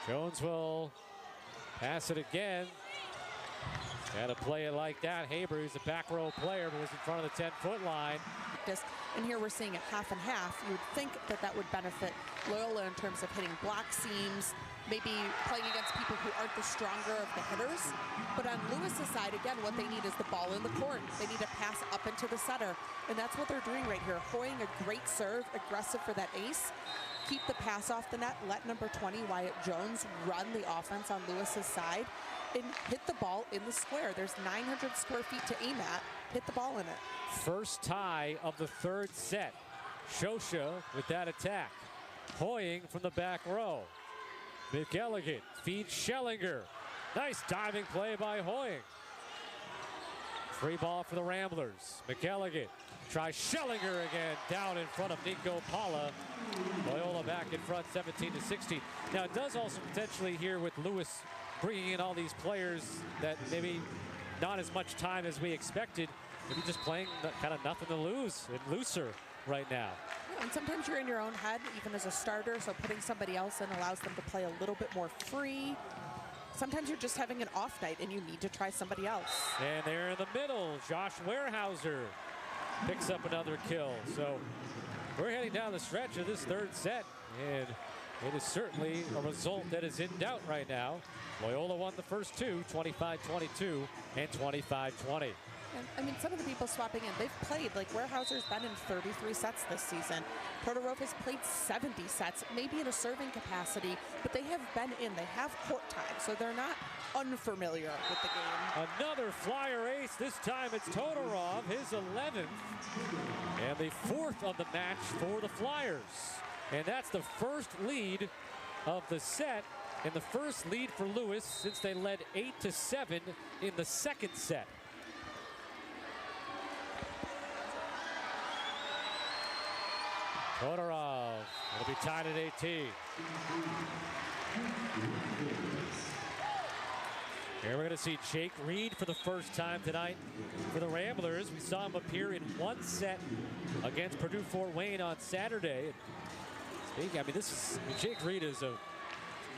Jones will pass it again. Got to play it like that. Haber, who's a back row player, but was in front of the 10-foot line. And here we're seeing it half and half. You would think that that would benefit Loyola in terms of hitting block seams, maybe playing against people who aren't the stronger of the hitters. But on Lewis's side, again, what they need is the ball in the court. They need to pass up into the setter. And that's what they're doing right here. Hoying a great serve, aggressive for that ace. Keep the pass off the net. Let number 20, Wyatt Jones, run the offense on Lewis's side and hit the ball in the square. There's 900 square feet to aim at. Hit the ball in it. First tie of the 3rd set. Shosha with that attack. Hoying from the back row. McElligott feeds Schellinger. Nice diving play by Hoying. Free ball for the Ramblers. McElligott tries Schellinger again, down in front of Nico Paula. Loyola back in front, 17-16. Now it does also potentially here with Lewis bringing in all these players that maybe not as much time as we expected. Maybe just playing kind of nothing to lose and looser right now. And sometimes you're in your own head, even as a starter, so putting somebody else in allows them to play a little bit more free. Sometimes you're just having an off night and you need to try somebody else. And there in the middle, Josh Warehouser picks up another kill. So we're heading down the stretch of this 3rd set, and it is certainly a result that is in doubt right now. Loyola won the first 2, 25-22 and 25-20. And, I mean, some of the people swapping in, they've played, like Weyerhaeuser's been in 33 sets this season. Protorov has played 70 sets, maybe in a serving capacity, but they have been in. They have court time, so they're not unfamiliar with the game. Another flyer ace. This time it's Todorov, his 11th, and the 4th of the match for the Flyers. And that's the first lead of the set, and the first lead for Lewis since they led 8-7 in the second set. Todorov will be tied at 18. Here we're going to see Jake Reed for the first time tonight for the Ramblers. We saw him appear in one set against Purdue Fort Wayne on Saturday. I mean, Jake Reed is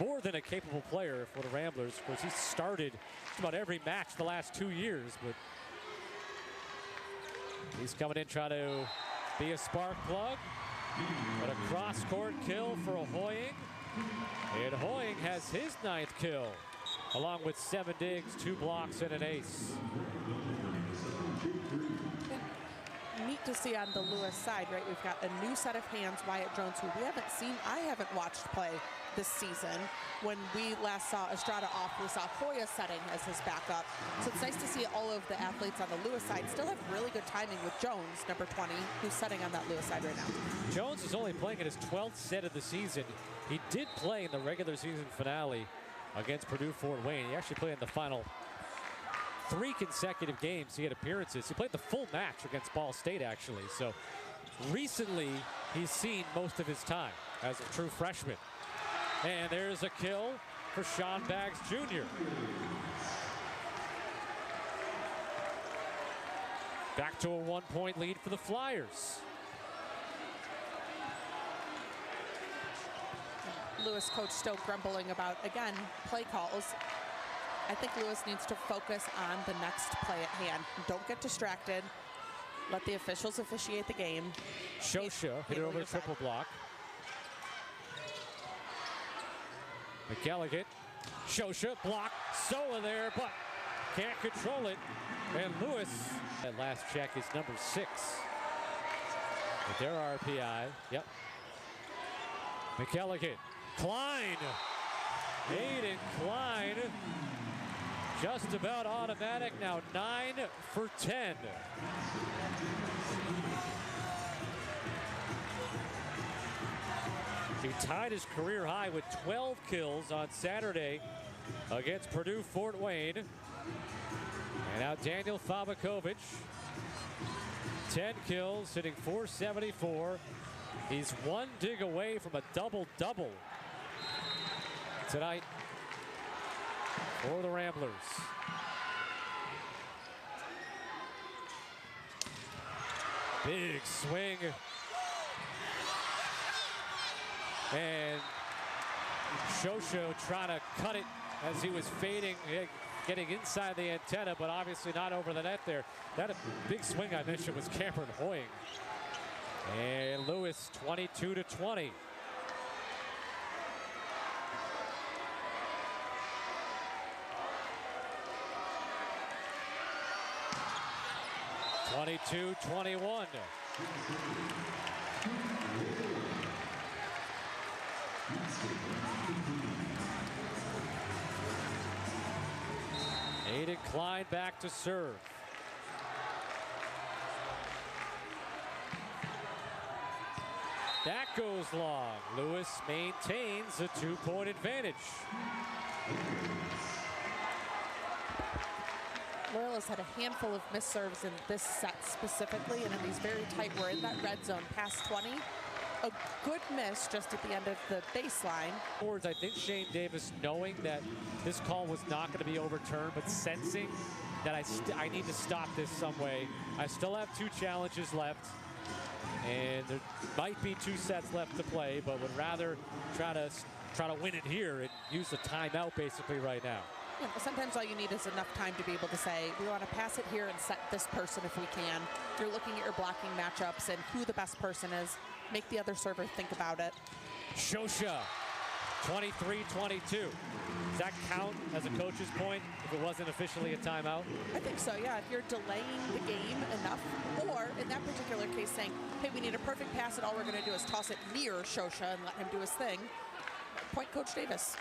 more than a capable player for the Ramblers. Of course, he started just about every match the last 2 years, but he's coming in trying to be a spark plug. But a cross-court kill for Hoying. And Hoying has his 9th kill, along with 7 digs, 2 blocks, and an ace. Neat to see on the Lewis side, right? We've got a new set of hands, Wyatt Jones, who we haven't seen, I haven't watched play this season. When we last saw Estrada off, we saw Hoya setting as his backup. So it's nice to see all of the athletes on the Lewis side still have really good timing with Jones, number 20, who's setting on that Lewis side right now. Jones is only playing in his 12th set of the season. He did play in the regular season finale against Purdue Fort Wayne. He actually played in the final 3 consecutive games. He had appearances. He played the full match against Ball State, actually. So recently, he's seen most of his time as a true freshman. And there's a kill for Sean Baggs Jr. Back to a 1-point lead for the Flyers. Lewis coach still grumbling about, again, play calls. I think Lewis needs to focus on the next play at hand. Don't get distracted. Let the officials officiate the game. Shosha hit it over the triple block. McElligott, Shosha, block, Sola there, but can't control it. And Lewis, at last check, is number 6 with their RPI. Yep. McElligott, Klein, Aiden Klein, just about automatic now, 9 for 10. He tied his career high with 12 kills on Saturday against Purdue Fort Wayne. And now Daniel Fabakovic, 10 kills, hitting .474. He's 1 dig away from a double-double tonight for the Ramblers. Big swing. And Shosho trying to cut it as he was fading, getting inside the antenna, but obviously not over the net there. That big swing I mentioned was Cameron Hoying. And Lewis 22-20. (22-21). Aiden Klein back to serve. That goes long. Lewis maintains a 2-point advantage. Loyola's had a handful of missed serves in this set specifically, and in these very tight, we're in that red zone past 20. A good miss just at the end of the baseline. Towards, I think, Shane Davis, knowing that this call was not going to be overturned, but sensing that I need to stop this some way. I still have 2 challenges left, and there might be 2 sets left to play, but would rather try to win it here and use the timeout basically right now. Yeah, sometimes all you need is enough time to be able to say, we want to pass it here and set this person if we can. You're looking at your blocking matchups and who the best person is. Make the other server think about it. Shosha, 23-22. Does that count as a coach's point if it wasn't officially a timeout? I think so, yeah. If you're delaying the game enough, or in that particular case saying, hey, we need a perfect pass and all we're going to do is toss it near Shosha and let him do his thing. Point Coach Davis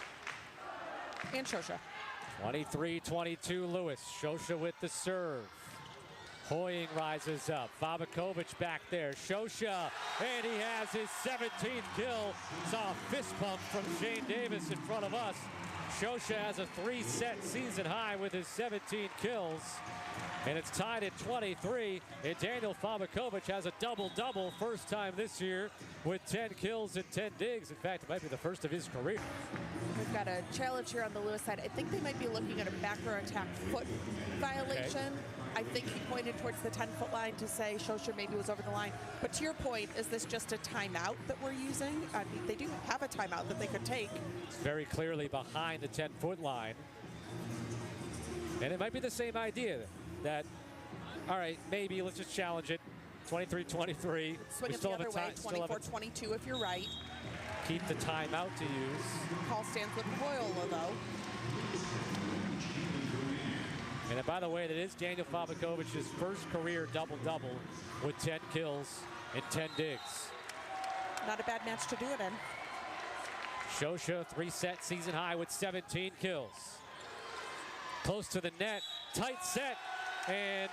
and Shosha. 23-22 Lewis. Shosha with the serve. Hoying rises up. Vabakovic back there. Shosha, and he has his 17th kill. Saw a fist pump from Shane Davis in front of us. Shosha has a 3-set season high with his 17 kills. And it's tied at 23. And Daniel Vabakovic has a double-double, first time this year with 10 kills and 10 digs. In fact, it might be the first of his career. We've got a challenge here on the Lewis side. I think they might be looking at a back row attack foot violation. Okay. I think he pointed towards the 10-foot line to say Shosha maybe was over the line. But to your point, is this just a timeout that we're using? I mean, they do have a timeout that they could take. It's very clearly behind the 10-foot line. And it might be the same idea that, all right, maybe let's just challenge it. 23-23. Swing it the other way, 24-22 if you're right. Keep the timeout to use. Call stands with Loyola, though. And then, by the way, that is Daniel Vabakovic's first career double-double with 10 kills and 10 digs. Not a bad match to do it in. Shosha, 3-set season high with 17 kills. Close to the net, tight set, and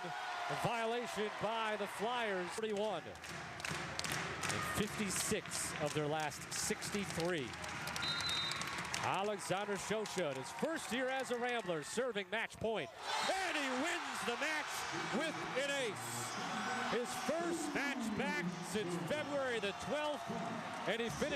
a violation by the Flyers. 41 and 56 of their last 63. Alexander Shosha, his first year as a Rambler, serving match point. And he wins the match with an ace. His first match back since February the 12th, and he finished